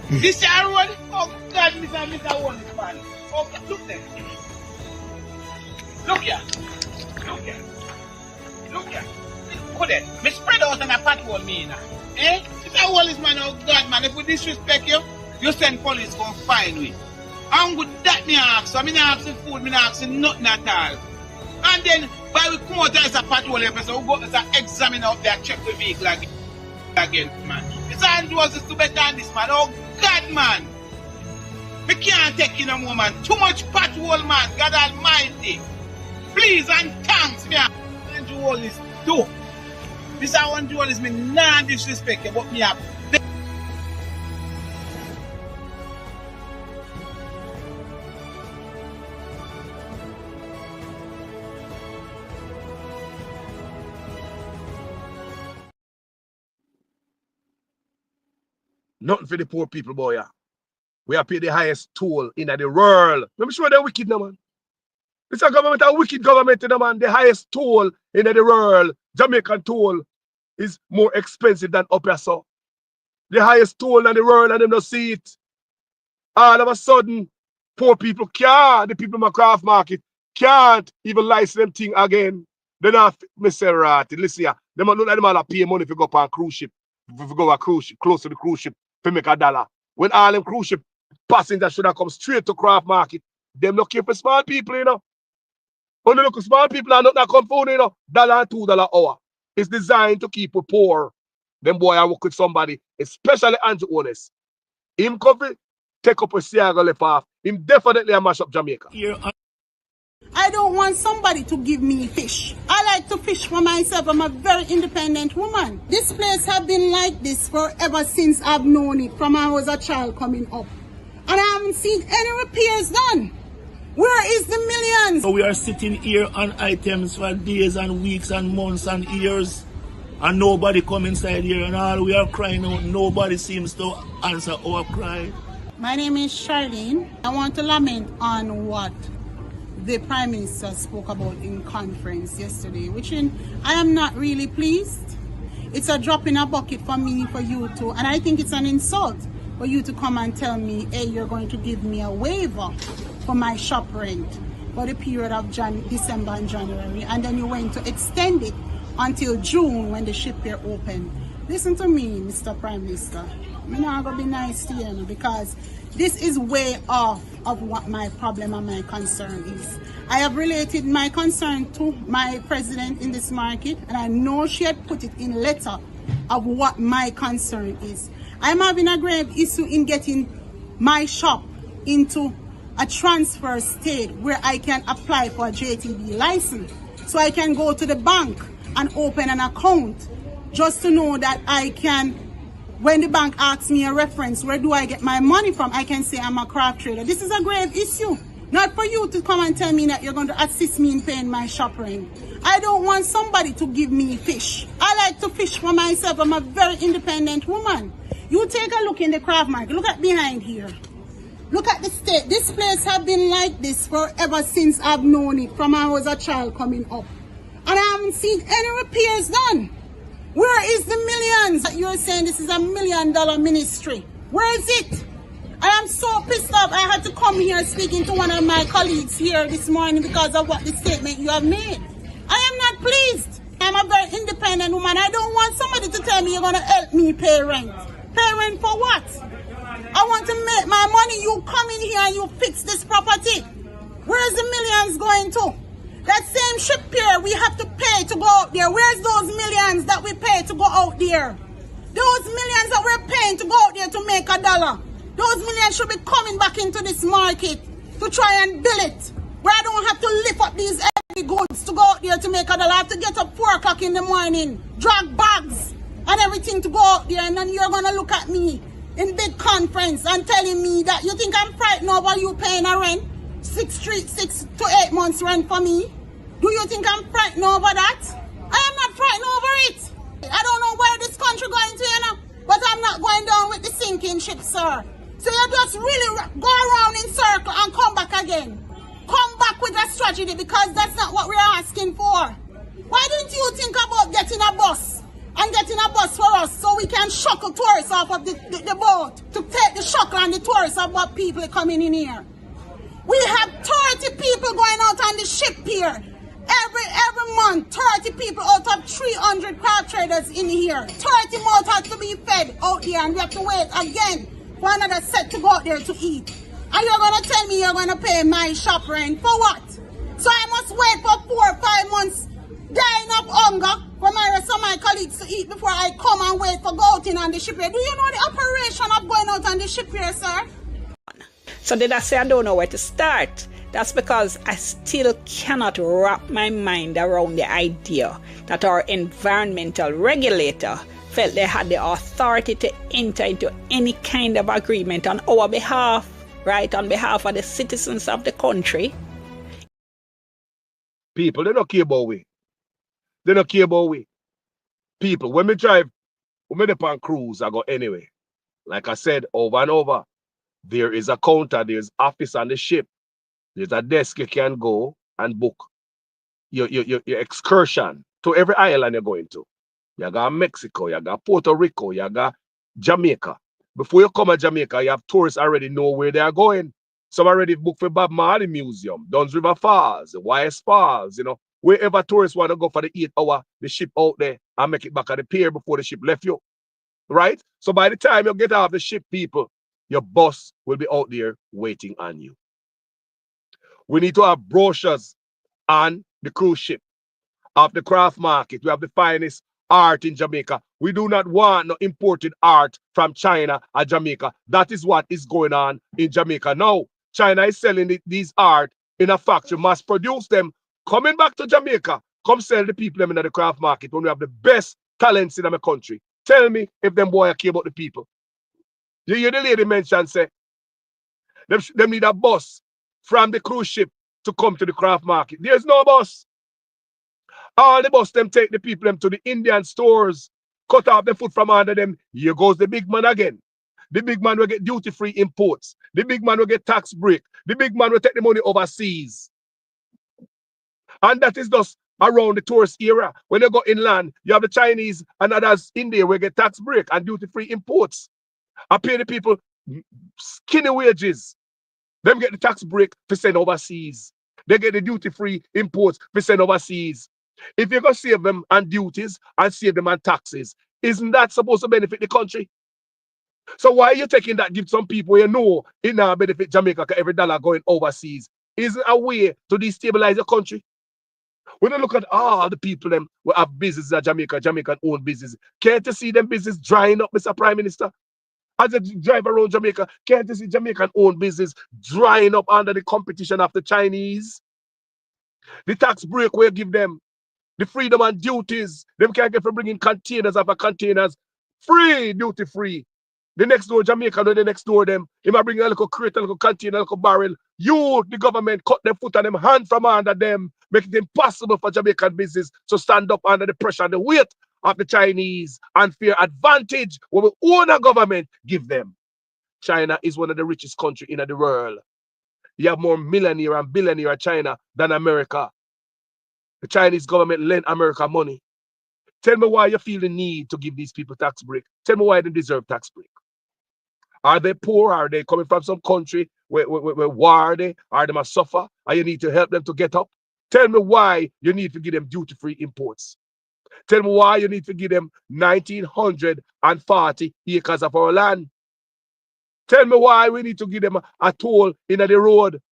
This is road? Oh God, Mr. Holness, man. Oh, look there. Look here. Look here. Look here. Go there. Me spread out and a patrol me in. Eh? Mr. Holness, man, oh God, man, if we disrespect you, you send police go find we. And with that me ask, so I mean I ask food, me not ask nothing at all. And then by we come out as a patrol person, we go as an examine out there, check the vehicle again, man. Mr. Andrew Holness is too better than this, man. Oh God, man. We can't take in no more, man. Too much patrol, man. God Almighty. Please and thanks, me. Andrew Holness too. Mr. Andrew Holness, me not disrespect you, but me have. Nothing for the poor people, boy. We are paid the highest toll in the world. I'm sure they're wicked, no, man. This is a government, a wicked government, no, man. The highest toll in the world, Jamaican toll, is more expensive than up here, so. The highest toll in the world, and them don't see it. All of a sudden, poor people can't, the people in my craft market, can't even license them thing again. They're not, Mr. Ratty. Listen here, they look like them all pay money if you go up on a cruise ship. If you go on a cruise ship, close to the cruise ship, to make $1. When all them cruise ship passengers should have come straight to craft market, them looking for small people, you know. When they look for small people and not come food, you know, $1 and $2 hour. It's designed to keep you poor. Them boy I work with somebody, especially Andrew Holness. Him cover, take up a Siaga left off. Him definitely a mash up Jamaica. I don't want somebody to give me fish. I like to fish for myself. I'm a very independent woman. This place has been like this forever since I've known it, from I was a child coming up. And I haven't seen any repairs done. Where is the millions? So we are sitting here on items for days and weeks and months and years. And nobody come inside here, and all we are crying out, nobody seems to answer our cry. My name is Charlene. I want to lament on what the Prime Minister spoke about in conference yesterday, which I am not really pleased. It's a drop in a bucket for me, for you to, and I think it's an insult for you to come and tell me, hey, you're going to give me a waiver for my shop rent for the period of December and January, and then you went to extend it until June when the ship here open. Listen to me, Mr. Prime Minister. I'm not going to be nice to you because this is way off of what my problem and my concern is. I have related my concern to my president in this market, and I know she had put it in letter of what my concern is. I'm having a grave issue in getting my shop into a transfer state where I can apply for a JTB license. So I can go to the bank and open an account just to know that I can, when the bank asks me a reference, where do I get my money from, I can say I'm a craft trader. This is a grave issue. Not for you to come and tell me that you're going to assist me in paying my shop rent. I don't want somebody to give me fish. I like to fish for myself. I'm a very independent woman. You take a look in the craft market. Look at behind here. Look at the state. This place has been like this forever since I've known it, from when I was a child coming up. And I haven't seen any repairs done. Where is the millions? You're saying this is $1 million ministry. Where is it? I am so pissed off. I had to come here speaking to one of my colleagues here this morning because of what the statement you have made. I am not pleased. I'm a very independent woman. I don't want somebody to tell me you're going to help me pay rent. Pay rent for what? I want to make my money. You come in here and you fix this property. Where's the millions going to? That same ship pier we have to pay to go out there. Where's those millions that we pay to go out there? Those millions that we're paying to go out there to make $1. Those millions should be coming back into this market to try and build it. Where I don't have to lift up these heavy goods to go out there to make $1. I have to get up 4 o'clock in the morning, drag bags and everything to go out there. And then you're going to look at me in big conference and telling me that you think I'm frightened over you paying a rent? 6 to 8 months rent for me? Do you think I'm frightened over that? I am not frightened over it. I don't know where this country going to, you know, but I'm not going down with the sinking ship, sir. So you just really go around in circle and come back again. Come back with a strategy, because that's not what we're asking for. Why didn't you think about getting a bus and getting a bus for us so we can shuckle tourists off of the boat to take the shuckle and the tourists of what people are coming in here? We have 30 people going out on the ship here. Every month, 30 people out of 300 craft traders in here. 30 more have to be fed out here, and we have to wait again for another set to go out there to eat. And you're going to tell me you're going to pay my shop rent for what? So I must wait for 4 or 5 months, dying of hunger, for my rest of my colleagues to eat before I come and wait for going on the ship here. Do you know the operation of going out on the ship here, sir? So did I say I don't know where to start? That's because I still cannot wrap my mind around the idea that our environmental regulator felt they had the authority to enter into any kind of agreement on our behalf, right, on behalf of the citizens of the country. People, they don't care about we. They don't care about we. People, when we drive, when we dip on cruise, I go anyway. Like I said, over and over, there is a counter, there's office on the ship. There's a desk you can go and book your excursion to every island you're going to. You got Mexico, you got Puerto Rico, you got Jamaica. Before you come to Jamaica, you have tourists already know where they are going. Some already booked for Bob Marley Museum, Duns River Falls, the YS Falls, you know, wherever tourists want to go for the 8 hour, the ship out there and make it back at the pier before the ship left you. Right? So by the time you get off the ship, people, your bus will be out there waiting on you. We need to have brochures on the cruise ship, of the craft market. We have the finest art in Jamaica. We do not want no imported art from China or Jamaica. That is what is going on in Jamaica now. China is selling these art in a factory, mass produce them, coming back to Jamaica. Come sell the people them in the craft market when we have the best talents in our country. Tell me if them boy care about the people. You hear the lady mention, say, them need a bus from the cruise ship to come to the craft market. There's no bus. All the bus them take the people them to the Indian stores, cut off the foot from under them. Here goes the big man again. The big man will get duty-free imports. The big man will get tax break. The big man will take the money overseas. And that is just around the tourist era. When you go inland, you have the Chinese and others in there will get tax break and duty-free imports. I pay the people skinny wages. Them get the tax break to send overseas. They get the duty-free imports to send overseas. If you're going to save them on duties and save them on taxes, isn't that supposed to benefit the country? So why are you taking that give some people you know it now benefit Jamaica because every dollar going overseas? Isn't a way to destabilize the country? When you look at all the people them who have businesses at Jamaica, Jamaican owned business, can't you see them business drying up, Mr. Prime Minister? As I drive around Jamaica, can't you see Jamaican owned business drying up under the competition of the Chinese? The tax break we give them, the freedom and duties, them can't get for bringing containers after containers, free, duty free. The next door Jamaica, the next door them, they might bring a little crate, a little container, a little barrel. You, the government, cut their foot and them hand from under them, make it impossible for Jamaican business to stand up under the pressure and the weight of the Chinese unfair advantage what we own a government give them. China is one of the richest countries in the world. You have more millionaire and billionaire in China than America. The Chinese government lend America money. Tell me why you feel the need to give these people tax break. Tell me why they deserve tax break. Are they poor? Are they coming from some country where war are they? Are they must suffer? Or you need to help them to get up? Tell me why you need to give them duty-free imports. Tell me why you need to give them 1,940 acres of our land. Tell me why we need to give them a toll in the road.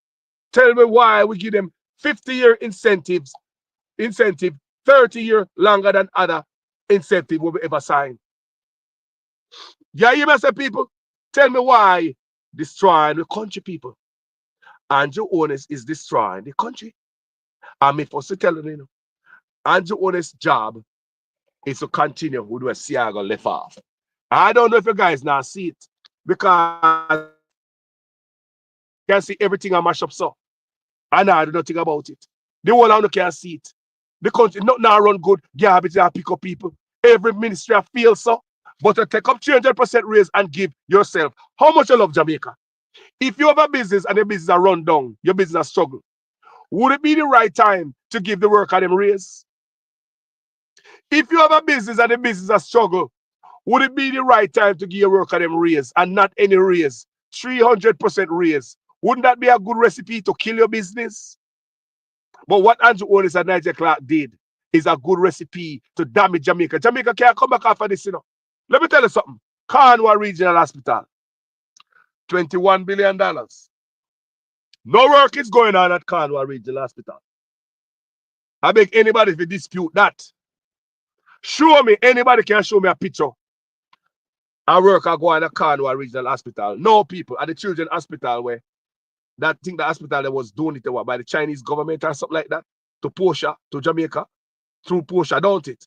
Tell me why we give them 50-year incentive, 30-year longer than other incentive we ever sign. Yeah, you must say, people, tell me why destroying the country, people. Andrew Holmess is destroying the country. I'm supposed to tell you, Andrew Holmess' job is to continue with where Siaga left off. I don't know if you guys now see it, because you can see everything I mash up so. And I do nothing about it. The whole of can see it. The country not now run good, garbage and pick up people. Every ministry I feel so. But to take up 300% raise and give yourself. How much you love Jamaica? If you have a business and the business are run down, your business struggle, would it be the right time to give the worker them raise? If you have a business and the business are struggle, would it be the right time to give your worker them raise and not any raise? 300% raise. Wouldn't that be a good recipe to kill your business? But what Andrew Holmess and Nigel Clark did is a good recipe to damage Jamaica. Jamaica can't come back after this, you know. Let me tell you something. Cornwall Regional Hospital, $21 billion. No work is going on at Cornwall Regional Hospital. I beg anybody to dispute that. Show me, anybody can show me a picture. A worker go on at Cornwall Regional Hospital. No, people at the Children's Hospital where that thing the hospital that was donated by the Chinese government or something like that to Portia, to Jamaica, through Portia, don't it?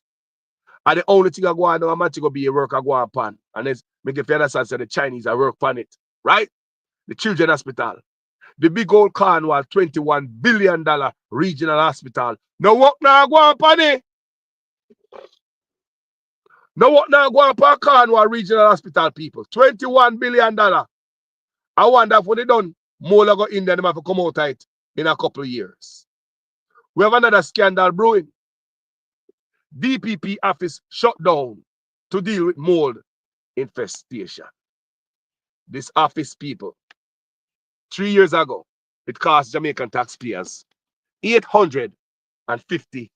And the only thing I go on now, I'm to go be a worker go on pan. And then make it understand so the Chinese are work on it. Right? The Children's Hospital. The big old Cornwall $21 billion regional hospital. No work now go on pan it. No work now go on pan Cornwall Regional Hospital, people. $21 billion. I wonder if when they done, more go in there, they have to come out of it in a couple of years. We have another scandal brewing. DPP office shut down to deal with mold infestation. This office, people, 3 years ago, it cost Jamaican taxpayers $850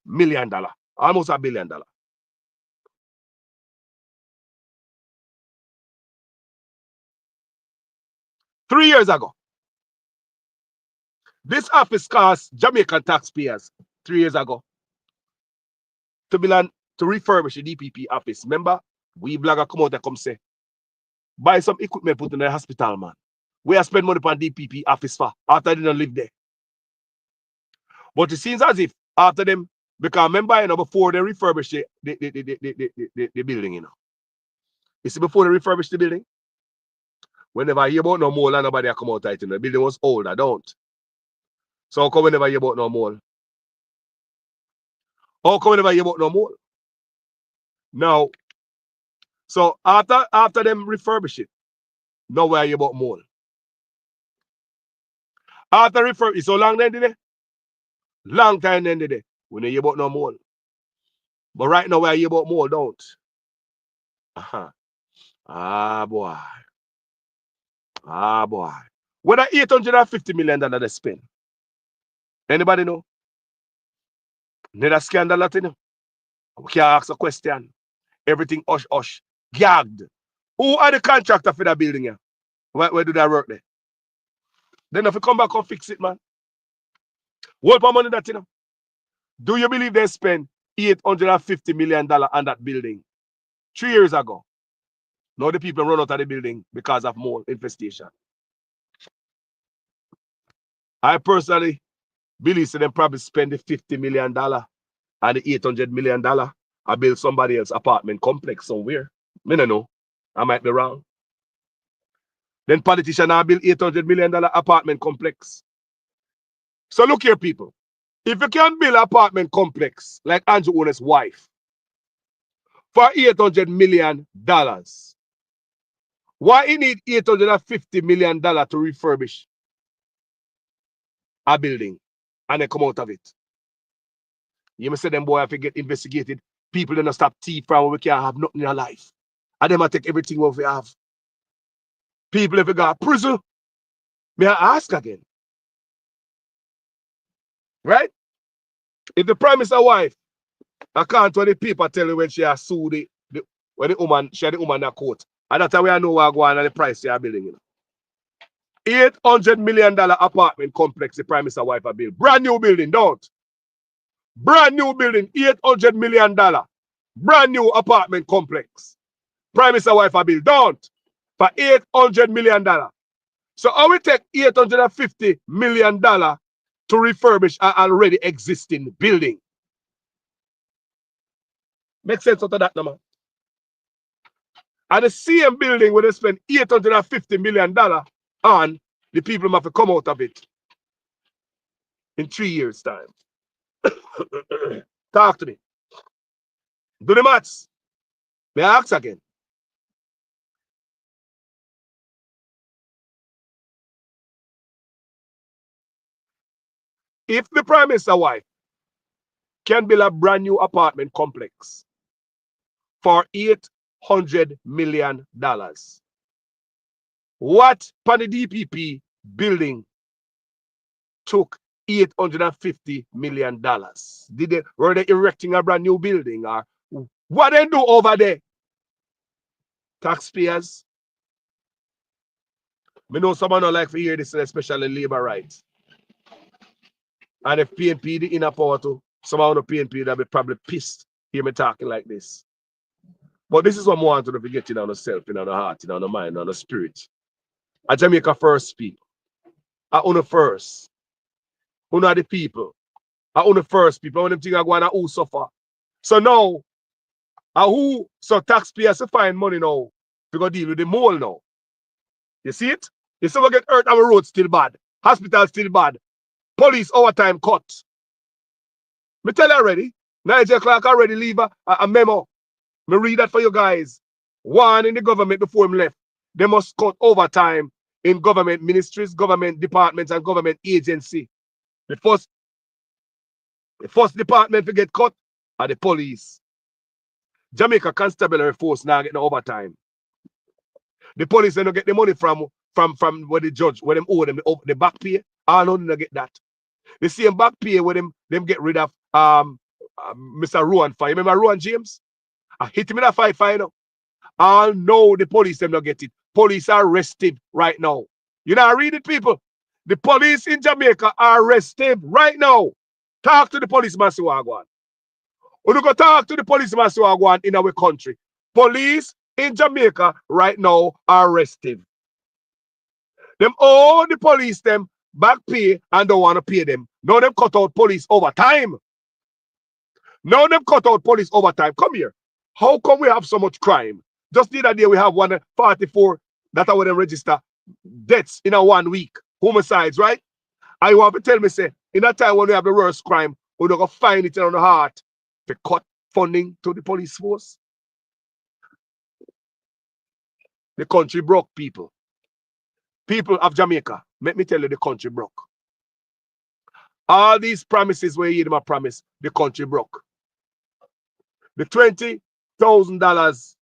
million, almost $1 billion. Three years ago, this office cost Jamaican taxpayers 3 years ago to refurbish the DPP office. Remember, we blogger come out and come say, buy some equipment put in the hospital, man. We have spent money on DPP office for after they don't live there. But it seems as if after them, because remember, you know, before they refurbish the building, you know. You see, before they refurbish the building, whenever I hear about no more, nobody come out tight, you know. The building was old, I don't. So how come whenever I hear about no more? How come whenever I hear about no more? Now, so after them refurbish it, now where I hear about more. After refurbish, it's so long then did it? Long time then did it. We don't hear about no more. But right now where I hear about more, don't. Ah boy. Ah boy. What that $850 million they spend? Anybody know? Another scandal that you know? We can ask a question. Everything hush. Gagged. Who are the contractor for that building here? Where do that work there? Then if you come back and fix it, man. What money that you know? Do you believe they spent $850 million on that building 3 years ago? Now the people run out of the building because of mold infestation. I personally believe they probably spend the $50 million and the $800 million I build somebody else's apartment complex somewhere. I don't know. I might be wrong. Then politicians now build $800 million apartment complex. So look here, people. If you can build an apartment complex like Andrew Holmess' wife for $800 million, why you need $850 million to refurbish a building and then come out of it? You must say them boy have to get investigated. People don't stop thief from we can't have nothing in our life. And them take everything what we have. People if we got prison, may I ask again? Right? If the prime minister wife, I can't tell the people tell you when she has sued when the woman, she had the woman in the court. And that's how we know what going on the price they are building. You know. $800 million apartment complex the prime minister wife a build. Brand new building, don't. Brand new building, $800 million. Brand new apartment complex. Prime minister wife a build, don't. For $800 million. So how we take $850 million to refurbish an already existing building? Make sense out of that, no man? And the same building where they spend $850 million on, the people have to come out of it in 3 years' time. Talk to me. Do the maths. May I ask again? If the prime minister wife can build a brand new apartment complex for $800 million, what for the DPP building took $850 million? Were they erecting a brand new building or what they do over there? Taxpayers. We know someone don't like to hear this, especially labor rights. And if PNP the inner power too, someone on the PNP that be probably pissed hear me talking like this. But this is what I want to forget on the self, on the heart, on the mind, on the spirit. A Jamaica first people. I own the first. Who are the people? I own the first people. I want them think I go on who suffer. So now, so taxpayers to find money now. We go deal with the mole now. You see it? If someone get hurt, our road still bad. Hospital still bad. Police overtime cut. Me tell you already. Nigel Clark already leave a memo. Me read that for you guys. One in the government before him left. They must cut overtime in government ministries, government departments, and government agency. The first department to get cut are the police. Jamaica Constabulary Force now get the overtime. The police don't get the money from where the judge, where them owe them the back pay. I don't get that. The same back pay where them get rid of Mr. Rowan Fire. Remember Rowan James? I hit him in a fight now. I know the police them not get it. Police are arrested right now. You know, read it, people. The police in Jamaica are arrested right now. Talk to the policeman Siwagwan. When you go talk to the policeman Siwagwan in our country, police in Jamaica right now are arrested. Them all the police them back pay and don't want to pay them. Now them cut out police overtime. Now them cut out police overtime. Come here. How come we have so much crime? Just the other day we have 144 that I want to register deaths in a 1 week. Homicides, right? I want to tell me, say, in that time when we have the worst crime, we're going to find it on the heart to cut funding to the police force. The country broke, people. People of Jamaica, let me tell you, the country broke. All these promises where you hear them a promise, the country broke. The $20,000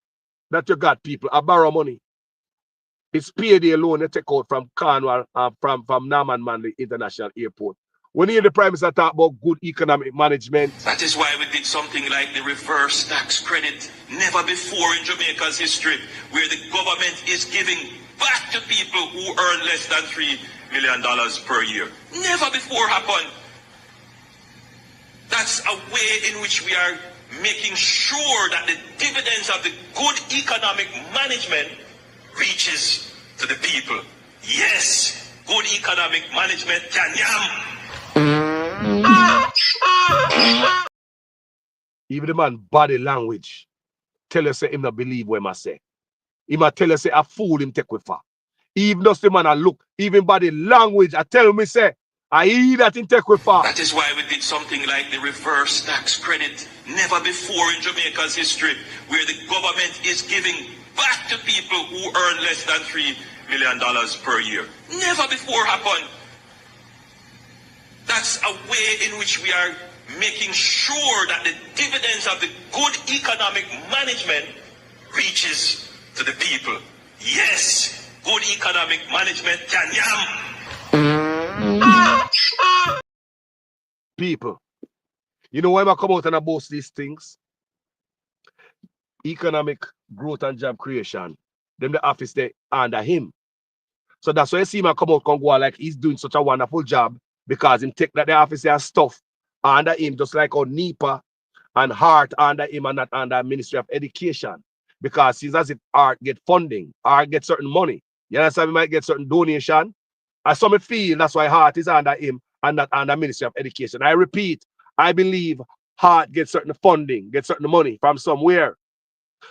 that you got, people, I borrow money. It's payday loan they take out from Cornwall, from Norman Manley International Airport. When you hear the Prime Minister talk about good economic management. That is why we did something like the reverse tax credit. Never before in Jamaica's history, where the government is giving back to people who earn less than $3 million per year. Never before happened. That's a way in which we are making sure that the dividends of the good economic management reaches to the people. Yes, good economic management can yam. Even the man body language tell us say him not believe what I say. He might tell us say a fool him take with for. Even though the man I look, even body language, I tell me say, I hear that him take with for. That is why we did something like the reverse tax credit. Never before in Jamaica's history, where the government is giving back to people who earn less than $3 million per year. Never before happened. That's a way in which we are making sure that the dividends of the good economic management reaches to the people. Yes, good economic management can yam. People, you know why I come out and I boast these things? Economic growth and job creation. Them the office they under him. So that's why you see him come out and go like he's doing such a wonderful job, because him take that the office and stuff under him, just like on NEPA and Heart under him and not under Ministry of Education. Because it's as if Art get funding, Art get certain money. You understand? We might get certain donation. And some feel that's why Heart is under him and not under Ministry of Education. I repeat, I believe Heart gets certain funding, gets certain money from somewhere.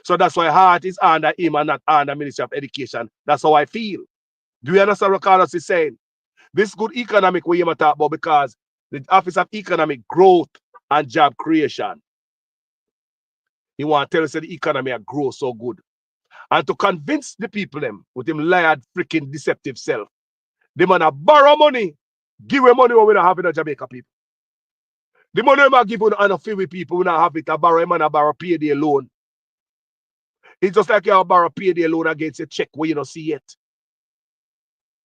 So that's why Heart is under him and not under Ministry of Education. That's how I feel. Do you understand what Carlos is saying? This good economic way you talk about, because the Office of Economic Growth and Job Creation, he want to tell us that the economy will grow so good. And to convince the people them with him lied freaking deceptive self, they man borrow money, give away money when we don't have it in Jamaica people. The money we give on a few people, we don't have it, I borrow him and I borrow payday loan. It's just like you borrow payday loan against a check where you don't see it.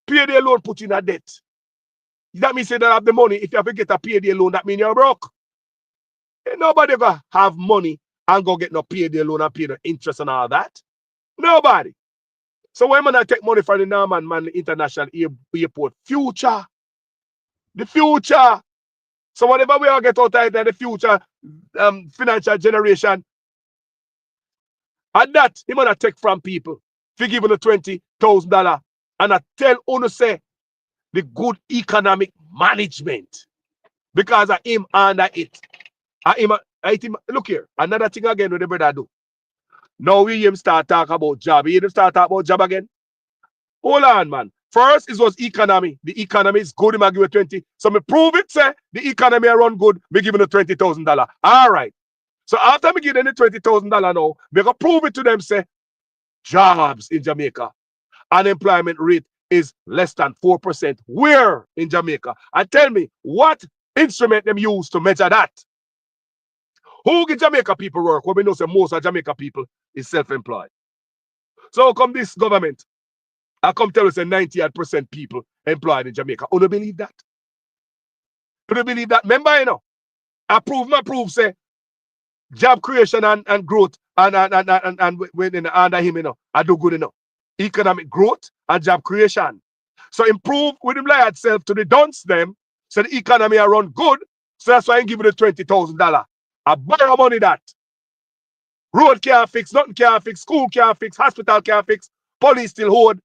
Payday loan put you in a debt. That means you don't have the money. If you have to get a payday loan, that means you're broke. Ain't nobody gonna have money and go get no payday loan and pay the interest and all that. Nobody. So when I take money from the Norman Man International Airport, future. The future. So whatever we all get out of the future financial generation, and that he gonna take from people. If you give them $20,000 and I tell Uno say the good economic management, because of him under it. Look here, another thing again with the brother do. Now we him start talk about job. You hear him start talk about job again? Hold on, man. First, it was economy. The economy is good, him give you 20. So me prove it, say the economy run good, me give him $20,000. All right. So after me give them the $20,000 now, me go prove it to them, say jobs in Jamaica. Unemployment rate is less than 4%. Where in Jamaica? And tell me, what instrument them use to measure that? Who get Jamaica people work? Well, we know say most of Jamaica people is self-employed. So how come this government, I come tell us say 98% people employed in Jamaica? You don't believe that? You don't believe that? Remember, you know, I prove say job creation and growth and when under him, you know, I do good enough. Economic growth and job creation. So improve with him like itself to the dunce them, so the economy are run good. So that's why I give you the $20,000. I borrow money that. Road can't fix, nothing can't fix, school can't fix, hospital can't fix, police still hold.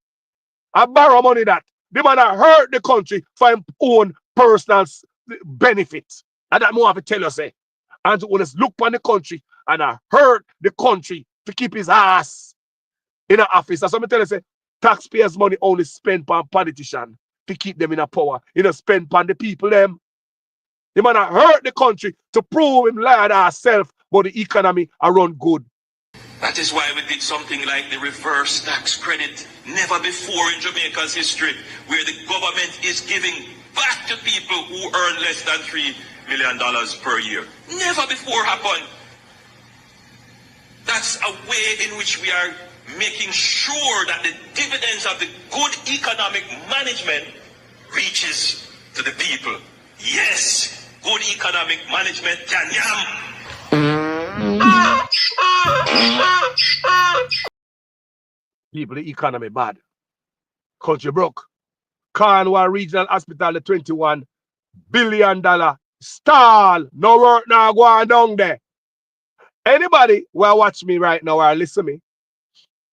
I borrow money that. The man hurt the country for his own personal benefits. And that more have to tell you, say. And to honest look on the country and I hurt the country to keep his ass in an office. That's what I tell you, say, taxpayers' money only spent on politicians to keep them in a power. You know, spend on the people them. The man hurt the country to prove him lied ourselves, but the economy are run good. That is why we did something like the reverse tax credit. Never before in Jamaica's history, where the government is giving back to people who earn less than $3 million per year. Never before happened. That's a way in which we are making sure that the dividends of the good economic management reaches to the people. Yes, good economic management can yam. People, the economy bad. Country broke. Cornwall Regional Hospital, the $21 billion stall. No work now going down there. Anybody who watch me right now or listen to me,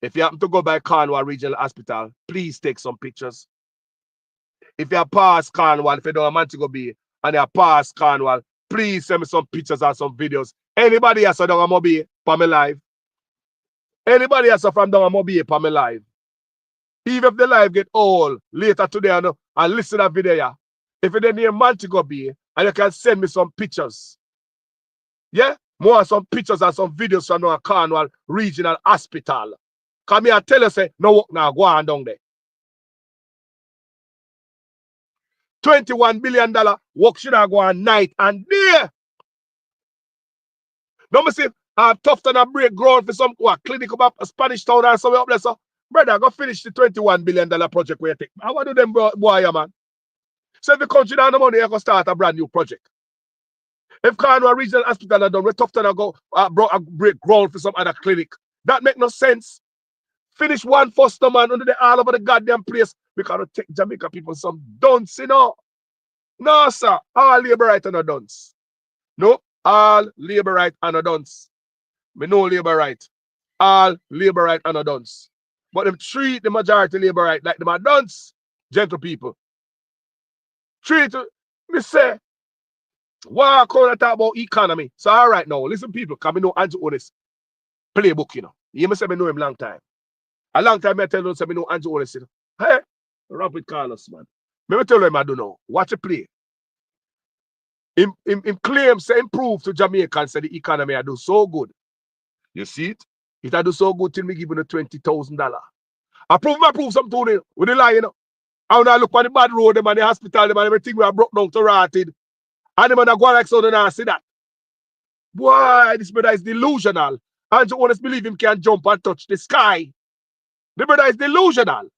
if you happen to go by Cornwall Regional Hospital, please take some pictures. If you pass Cornwall, if you don't want to go be, and you pass Cornwall, please send me some pictures or some videos. Anybody else down Mobile for me live? Anybody else from down Mobile for me live? Even if the live get old later today and listen to that video, yeah. If you don't near Montego Bay, and you can send me some pictures. Yeah? More some pictures and some videos from our Cornwall Regional Hospital. Come here and tell us, say, no work now, go on down there. $21 billion work should have go on night and day. No, me say, Tufton and break ground for some clinic up a Spanish town or somewhere up there. So, brother, go finish the $21 billion project where you take. How do them boy, man? So if the country down the money, you're going to start a brand new project. If Cornwall Regional Hospital are done, we Tufton and go break ground for some other clinic. That make no sense. Finish one first, no man, under the all over the goddamn place. We cannot take Jamaica people some dunce, you know. No, sir. All labor right and a dunce. No, all labor right and a dunce. Me no labor right. All labor right and a dunce. But them treat the majority labor right like them are dunce. Gentle people. Treat, me say, walk on and talk about economy. So all right now, listen people, because I know Andrew Honest playbook, you know. You must say I know him long time. A long time I tell you, say I know Andrew Honest, you know. Hey, rap with Carlos, man. Let me tell you him I do know. Watch it play. Him claims to improve to Jamaicans, say the economy I do so good. You see it? It I do so good till me give him the $20,000. I prove something with the lie, you know. I want to look on the bad road, them and the hospital, them and everything we are broke down to rotted. And them and I go like so, then I see that. Boy, this brother is delusional. Andrew Honest believe him can jump and touch the sky. The brother is delusional.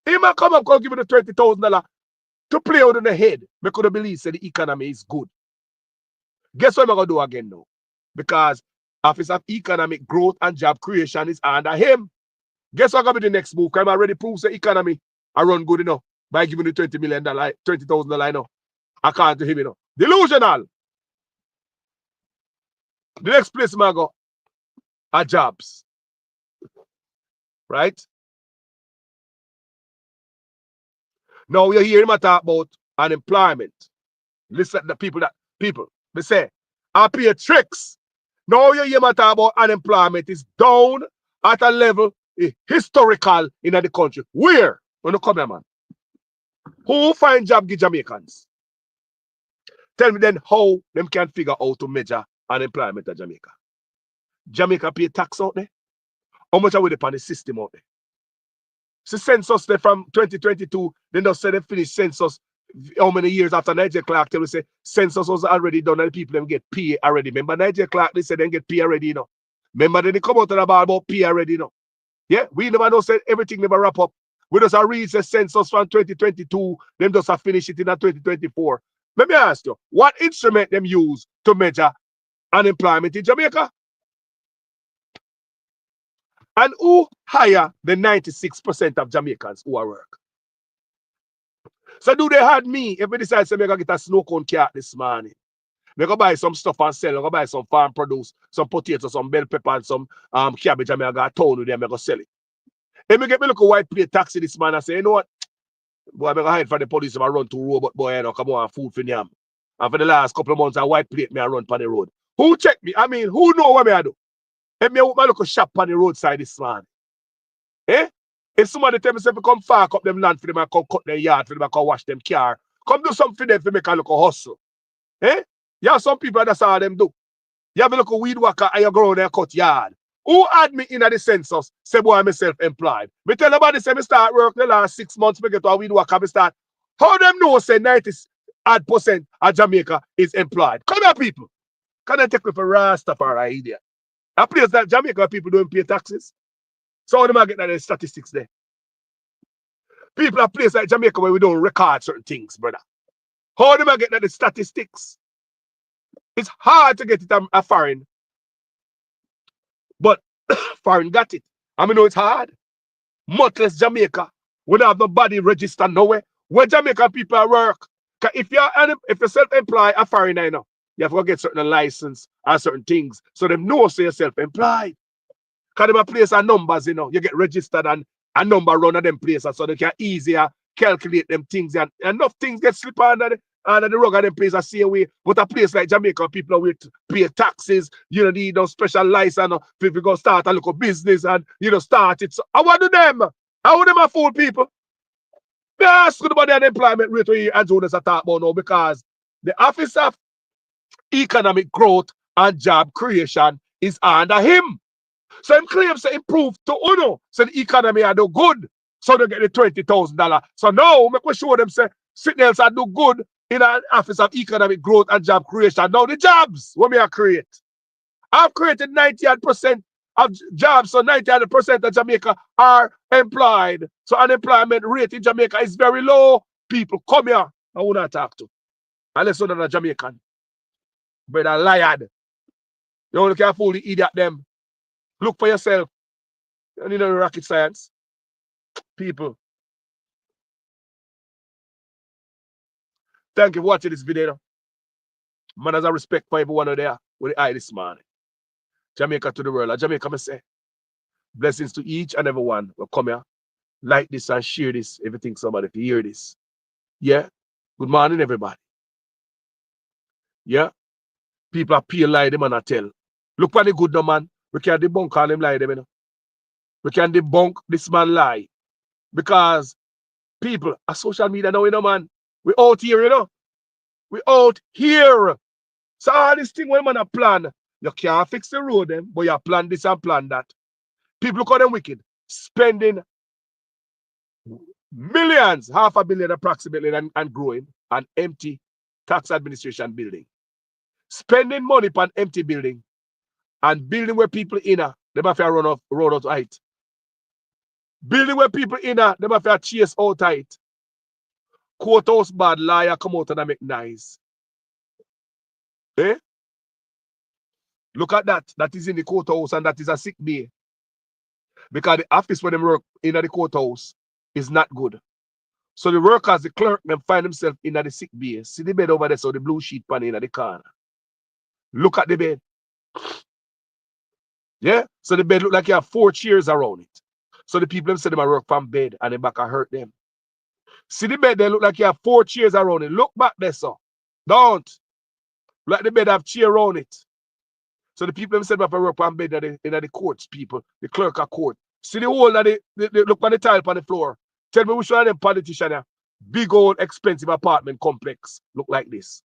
He might come up and give him the $20,000 to play out in the head. Me could believe say the economy is good. Guess what I'm going to do again now? Because Office of Economic Growth and Job Creation is under him. Guess what going to be the next move? I'm already proved the economy I run good enough by giving the $20,000, you know. I can't do him, you know. Delusional. The next place I go are jobs. Right? Now you hear him talk about unemployment. Listen to the people, they say, I pay tricks. Now you hear him talk about unemployment is down at a level historical in the country. Where? When you come here, man. Who find job give Jamaicans? Tell me then how them can figure out to measure unemployment in Jamaica. Jamaica pay tax out there. How much are we upon the system out there? So census there from 2022, then they say they finished census how many years after Nigel Clark tell we say census was already done and the people them get pay already. Remember Nigel Clark, they said they get pay already, you know. Remember then they come out about pay already, you know. Yeah, we never know said everything never wrap up. We just read the census from 2022, them just finish it in 2024. Let me ask you, what instrument them use to measure unemployment in Jamaica? And who hire the 96% of Jamaicans who are work? So do they had me if we decide to get a snow cone cat this morning? We go buy some stuff and sell. We go buy some farm produce, some potatoes, some bell pepper, and some cabbage, and I go town with them, I go sell it. If me get me look a white plate taxi this man and say, you know what? Boy, I'm going to hide from the police if I run to robot boy, you know, come on, food for them. And for the last couple of months, a white plate me I run on the road. Who check me? I mean, who know what me I do? If me look a shop on the roadside this man. Eh? If somebody tell me say come fark up them land for them and come cut their yard for them and come wash them car, come do something for them for make a look a hustle. Eh? Yeah, some people that's all them do. You have a look a weed worker and you go around there and cut yard. Who had me in the census? Say, boy, I'm self-employed. Me tell nobody say me start work the last 6 months, me get to a weed worker, me start. How them know say 90% of Jamaica is employed? Come here, people. Can I take me for Rastafari idiot? A place that Jamaica people don't pay taxes. So how do I get that statistics there? People are places like Jamaica where we don't record certain things, brother. How do I get that statistics? It's hard to get it a foreign. But foreign got it. I mean, know it's hard. Much less Jamaica. We don't have nobody registered nowhere. Where Jamaican people work. If you're self-employed, a foreigner, you know, You have to get certain license and certain things. So them know so you're self-employed. Because them a place and numbers, you know. You get registered and a number run of them places so they can easier calculate them things. And enough things get slipped under the rug of them places see away. But a place like Jamaica, people will pay taxes, you know, need no special license. People go start a local business and, you know, start it. So I want to them. I want them a fool people. They ask about the unemployment rate where and Jonas are talking about now because the Office of Economic Growth and Job Creation is under him. So him claims to improve to UNO. So the economy are do good. So they get the $20,000. So now make we show them say something else are do good in the Office of Economic Growth and Job Creation. Now the jobs what me I create. I've created 98% of jobs. So 98% of Jamaica are employed. So unemployment rate in Jamaica is very low. People come here. I want to talk to. Unless you're not a Jamaican. Brother liar. You only can fool the idiot them. Look for yourself. You need no rocket science. People. Thank you for watching this video. Man has a respect for everyone out there with the eye this morning. Jamaica to the world. Jamaica, I say. Blessings to each and every one who come here. Like this and share this if you think somebody can hear this. Yeah. Good morning, everybody. Yeah. People appeal lie them and I tell. Look for the good no man. We can debunk all them lie them, you know. We can debunk this man lie. Because people are social media now, you know, man. We out here, you know. We out here. So all this thing when man a plan, you can't fix the road them, but you plan this and plan that. People look at them wicked. Spending millions, $500 million approximately and growing on empty tax administration building. Spending money on empty building and building where people in them have to run out height. Building where people in them have to chase out height. Courthouse bad liar come out and make nice. Eh? Look at that. That is in the courthouse and that is a sick bay. Because the office where them work in the courthouse is not good. So the workers, the clerk, them find themselves in the sick bay. See the bed over there, so the blue sheet pan in the corner. Look at the bed. Yeah? So the bed look like you have 4 chairs around it. So the people them say them work from bed and the back hurt them. See the bed, they look like you have 4 chairs around it. Look back there, so. Don't. Like the bed have chair around it. So the people them said about work on bed in the courts, people, the clerk of court. See the hole that they look on the tile on the floor. Tell me which one of them politicians, big old expensive apartment complex look like this.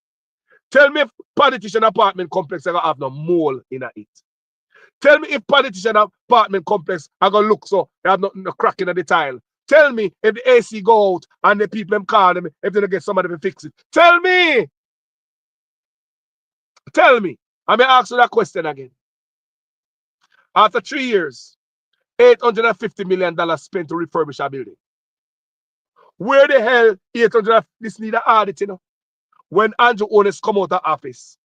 Tell me if politician apartment complex are gonna have no mole in it. Tell me if politician apartment complex are gonna look so they have no crack in the tile. Tell me if the AC go out and the people them call them if they don't get somebody to fix it. Tell me. Tell me. I may ask you that question again. After 3 years, $850 million spent to refurbish a building. Where the hell this need an audit, you know? When Andrew Holmess come out of office,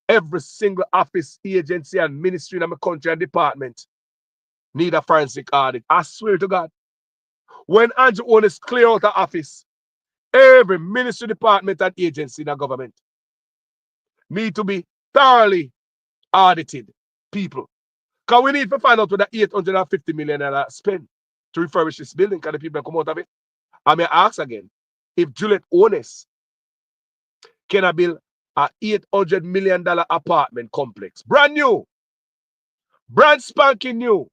every single office, agency, and ministry in my country and department need a forensic audit. I swear to God. When Andrew Holmess clear out of office, every ministry, department, and agency in the government need to be thoroughly audited, people. Because we need to find out what the $850 million spent to refurbish this building. Can the people come out of it? I may ask again, if Juliet Holmess can build a $800 million apartment complex, brand new, brand spanking new,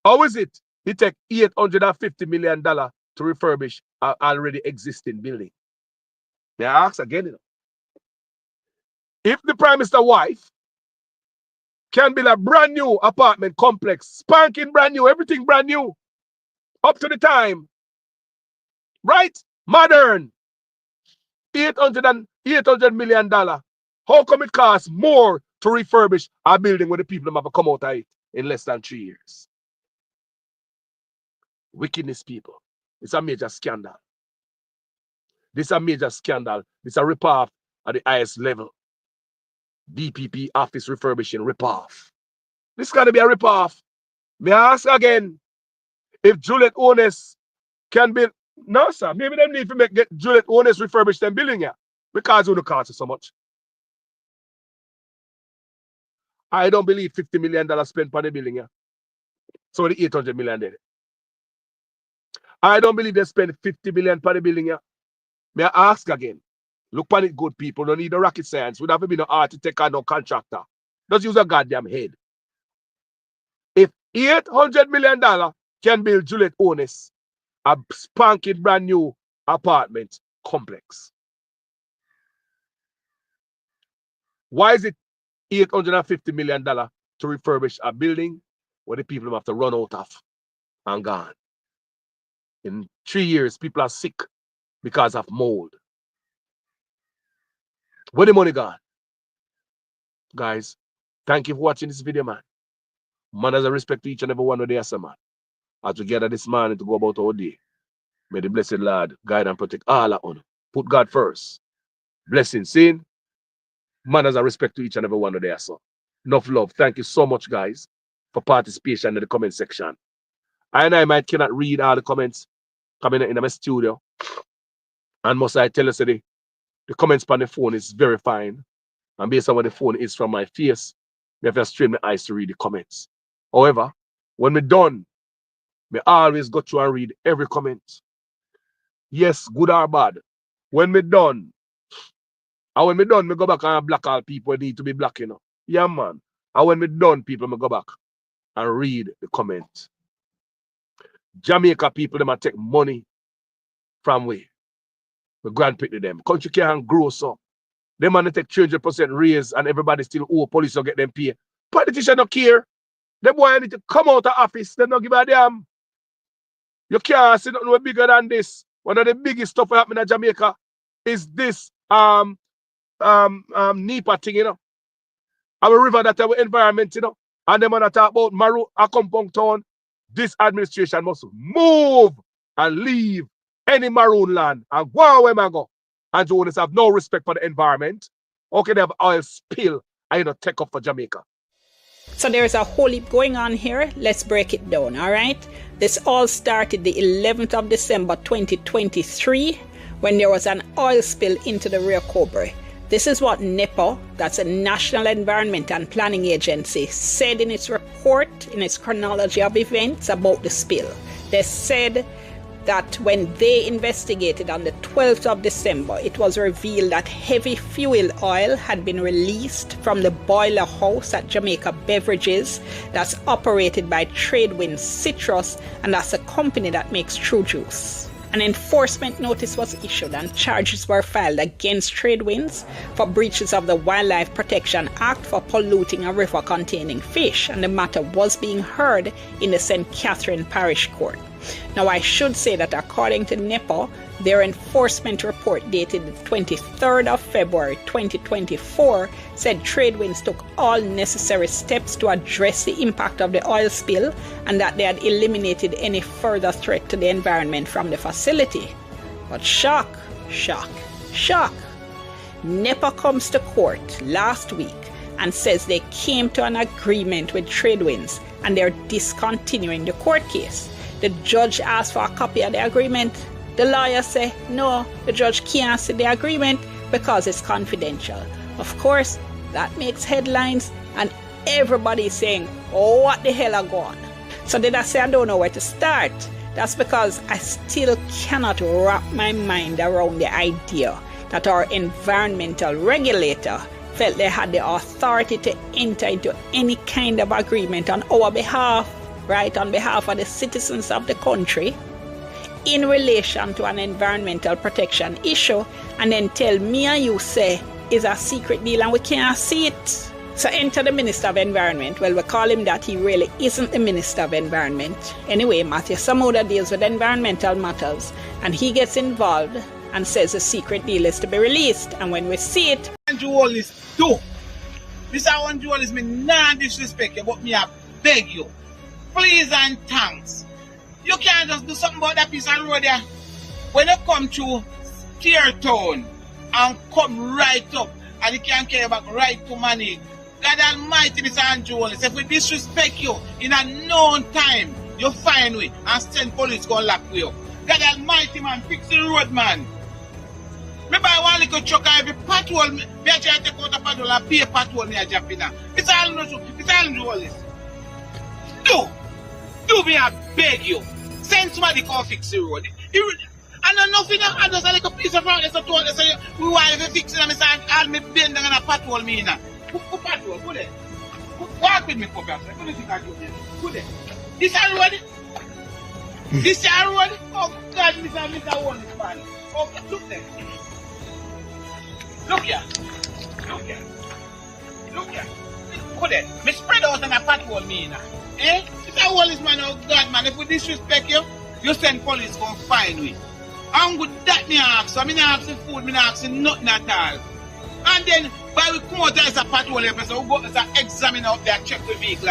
how is it take $850 million to refurbish an already existing building? May I ask again, you know, if the Prime Minister's wife can build a brand new apartment complex, spanking brand new, everything brand new, up to the time, right? Modern, $800 million. How come it costs more to refurbish a building where the people have to come out of it in less than 3 years? Wickedness, people. It's a major scandal. This is a major scandal. It's a ripoff at the highest level. DPP office refurbishing ripoff. This got to be a ripoff. May I ask again, if Juliet Holmess can build, no sir, maybe they need to get Juliet Holmess refurbish them building here because it would cost so much. I don't believe $50 million spent on the building. Yeah. So the $800 million there. I don't believe they spent $50 million on the building. Yeah. May I ask again? Look on it, good people. Don't need no rocket science. We don't have to be no architect or no contractor. Just use a goddamn head. If $800 million can build Juliet Holmess a spanking brand new apartment complex, why is it $850 million to refurbish a building where the people have to run out of and gone? In 3 years, people are sick because of mold. Where the money gone? Guys, thank you for watching this video, man. Man, as a respect to each and every one of the answer, man. As we gather this morning to go about our day, may the blessed Lord guide and protect all of us. Put God first. Blessing, sin. Man, as a respect to each and every one of the answer. Enough love. Thank you so much, guys, for participation in the comment section. I might cannot read all the comments coming in my studio. And must I tell you, today, the comments on the phone is very fine. And based on what the phone is from my face, I have to strain my eyes to read the comments. However, when we're done, I always go through and read every comment. Yes, good or bad. When we're done, and when we're done, I go back and block all people who need to be blocked, you know. Yeah, man. And when we're done, people, I go back and read the comments. Jamaica people, them take money from where? The grandpick to them. Country can't grow so. Them man take 300% raise and everybody still owe police to get them pay. Politicians don't care. Them boy need to come out of office. They don't give a damn. You can't see nothing bigger than this. One of the biggest stuff happening in Jamaica is this NEPA thing, you know. Our river that our environment, you know. And them man talk about Maru, a compound town. This administration must move and leave any maroon land and go away, man, go. And Jonas have no respect for the environment. Okay, they have oil spill and you know take up for Jamaica. So there's a whole heap going on here. Let's break it down, all right? This all started the 11th of December 2023 when there was an oil spill into the Rio Cobre. This is what NEPA, that's a National Environment and Planning Agency, said in its report, in its chronology of events about the spill. They said that when they investigated on the 12th of December, it was revealed that heavy fuel oil had been released from the boiler house at Jamaica Beverages that's operated by Tradewind Citrus, and that's a company that makes True Juice. An enforcement notice was issued and charges were filed against Tradewinds for breaches of the Wildlife Protection Act for polluting a river containing fish, and the matter was being heard in the St. Catherine Parish Court. Now, I should say that according to NEPA, their enforcement report dated the 23rd of February 2024 said Tradewinds took all necessary steps to address the impact of the oil spill and that they had eliminated any further threat to the environment from the facility. But shock, shock, shock. NEPA comes to court last week and says they came to an agreement with Tradewinds and they're discontinuing the court case. The judge asked for a copy of the agreement. The lawyer said, no, the judge can't see the agreement because it's confidential. Of course, that makes headlines and everybody's saying, oh, what the hell are going? So did I say I don't know where to start? That's because I still cannot wrap my mind around the idea that our environmental regulator felt they had the authority to enter into any kind of agreement on our behalf, right, on behalf of the citizens of the country, in relation to an environmental protection issue, and then tell me and you say it's a secret deal and we can't see it. So enter the Minister of Environment. Well, we call him that. He really isn't the Minister of Environment. Anyway, Matthew Samuda deals with environmental matters, and he gets involved and says a secret deal is to be released. And when we see it, Andrew Wallace too. Mr. Andrew Wallace, me not disrespect you, but me I beg you, please and thanks. You can't just do something about that piece of road there. When you come to Teartown and come right up, and you can't carry back right to money. God Almighty, Mr. Andrew Wallace, if we disrespect you in a known time, you find we and send police go lock you up. God Almighty, man, fix the road, man. Me buy one little truck and every patrol, me I try to take out a patrol and pay a patrol me a jump in. It's all no true. It's all do all this. Do me I beg you. Send somebody come fix the road. And nothing, I just like a piece of road. So told us, we want to fix it. And I say, I'll me bend down and a patrol me in. Who patrol? Go there. Walk with me, Papa. What do you think I do there? Go there. This is road. This is road. Oh God, Mr. One is man. Oh, look there. Look here. Look here. Look here. Go there. Me spread out and a patrol me in. Eh? It's a wall is man, oh God, man. If we disrespect you, you send police go find me. I'm good that me ask. So I'm not asking food, I'm not asking nothing at all. And then, by we come out as a patrol person, we go as an examine out there, check the vehicle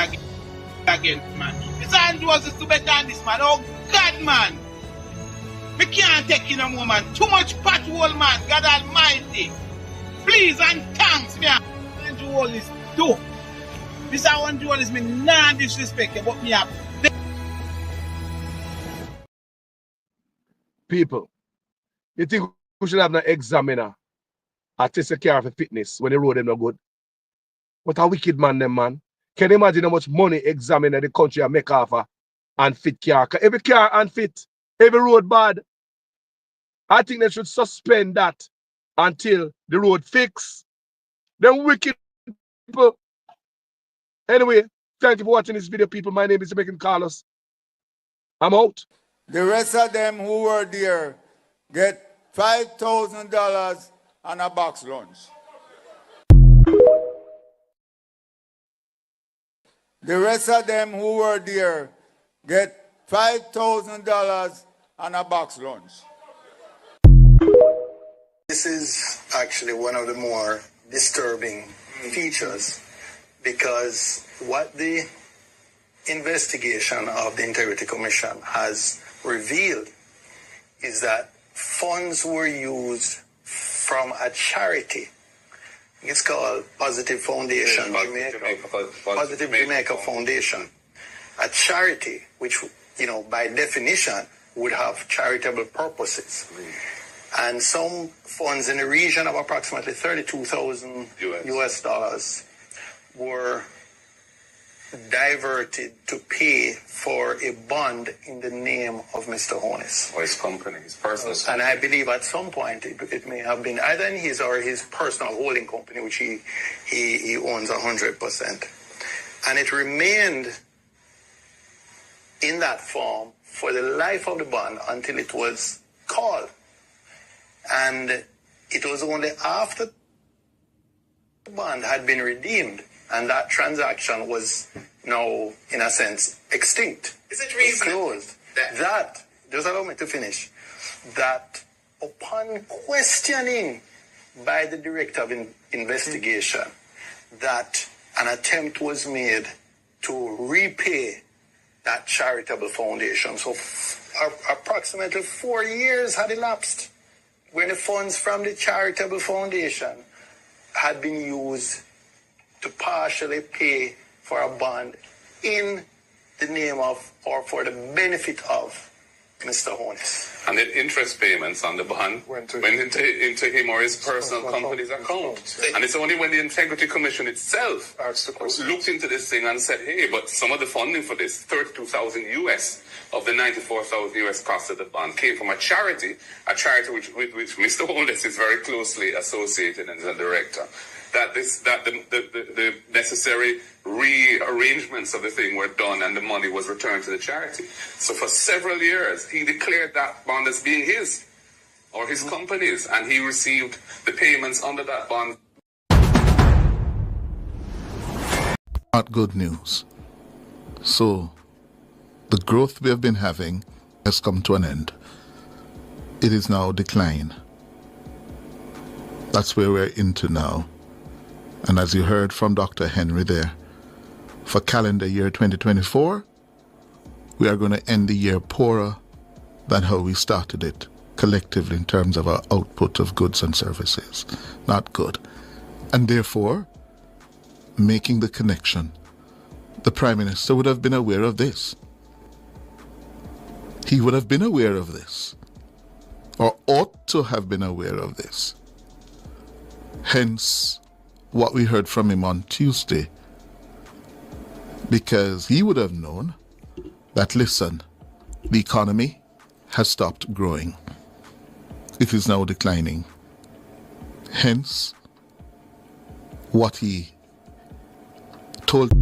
again, man. It's all do us to better than this, man. Oh God, man. We can't take you no more, man. Too much patrol, man. God Almighty. Please and thanks, me. And do all this too. This I want to do all this, me not disrespect you, but me have. People, you think we should have an examiner or test care of fitness when the road them not good? What a wicked man, them man. Can you imagine how much money examiner the country a make off and fit car? Every car unfit, every road bad. I think they should suspend that until the road fix. Them wicked people. Anyway, thank you for watching this video, people. My name is Jamaican Carlos. I'm out. The rest of them who were there get $5,000 and a box lunch. The rest of them who were there get $5,000 and a box lunch. This is actually one of the more disturbing features, because what the investigation of the Integrity Commission has revealed is that funds were used from a charity. It's called Positive Foundation, Positive Jamaica Foundation, a charity which, you know, by definition would have charitable purposes. And some funds in the region of approximately $32,000 US dollars were diverted to pay for a bond in the name of Mr. Holmess. Or his company, his personal company. And I believe at some point it may have been either in his or his personal holding company, which he owns 100%. And it remained in that form for the life of the bond until it was called. And it was only after the bond had been redeemed and that transaction was now, in a sense, extinct. Is it reasonable? Closed. That, just allow me to finish, that upon questioning by the Director of Investigation that an attempt was made to repay that charitable foundation. So approximately 4 years had elapsed when the funds from the charitable foundation had been used to partially pay for a bond in the name of or for the benefit of Mr. Holmess. And the interest payments on the bond went into him or his personal company's account. And it's only when the Integrity Commission itself looked into this thing and said, hey, but some of the funding for this, $32,000 US of the $94,000 US cost of the bond, came from a charity with which Mr. Holmess is very closely associated and is a director. That the necessary rearrangements of the thing were done and the money was returned to the charity. So for several years, he declared that bond as being his or his company's, and he received the payments under that bond. Not good news. So the growth we have been having has come to an end. It is now decline. That's where we're into now. And as you heard from Dr. Henry there, for calendar year 2024, we are going to end the year poorer than how we started it, collectively in terms of our output of goods and services. Not good. And therefore, making the connection, the Prime Minister would have been aware of this. He would have been aware of this. or ought to have been aware of this. Hence, what we heard from him on Tuesday, because he would have known that, listen, the economy has stopped growing. It is now declining. Hence, what he told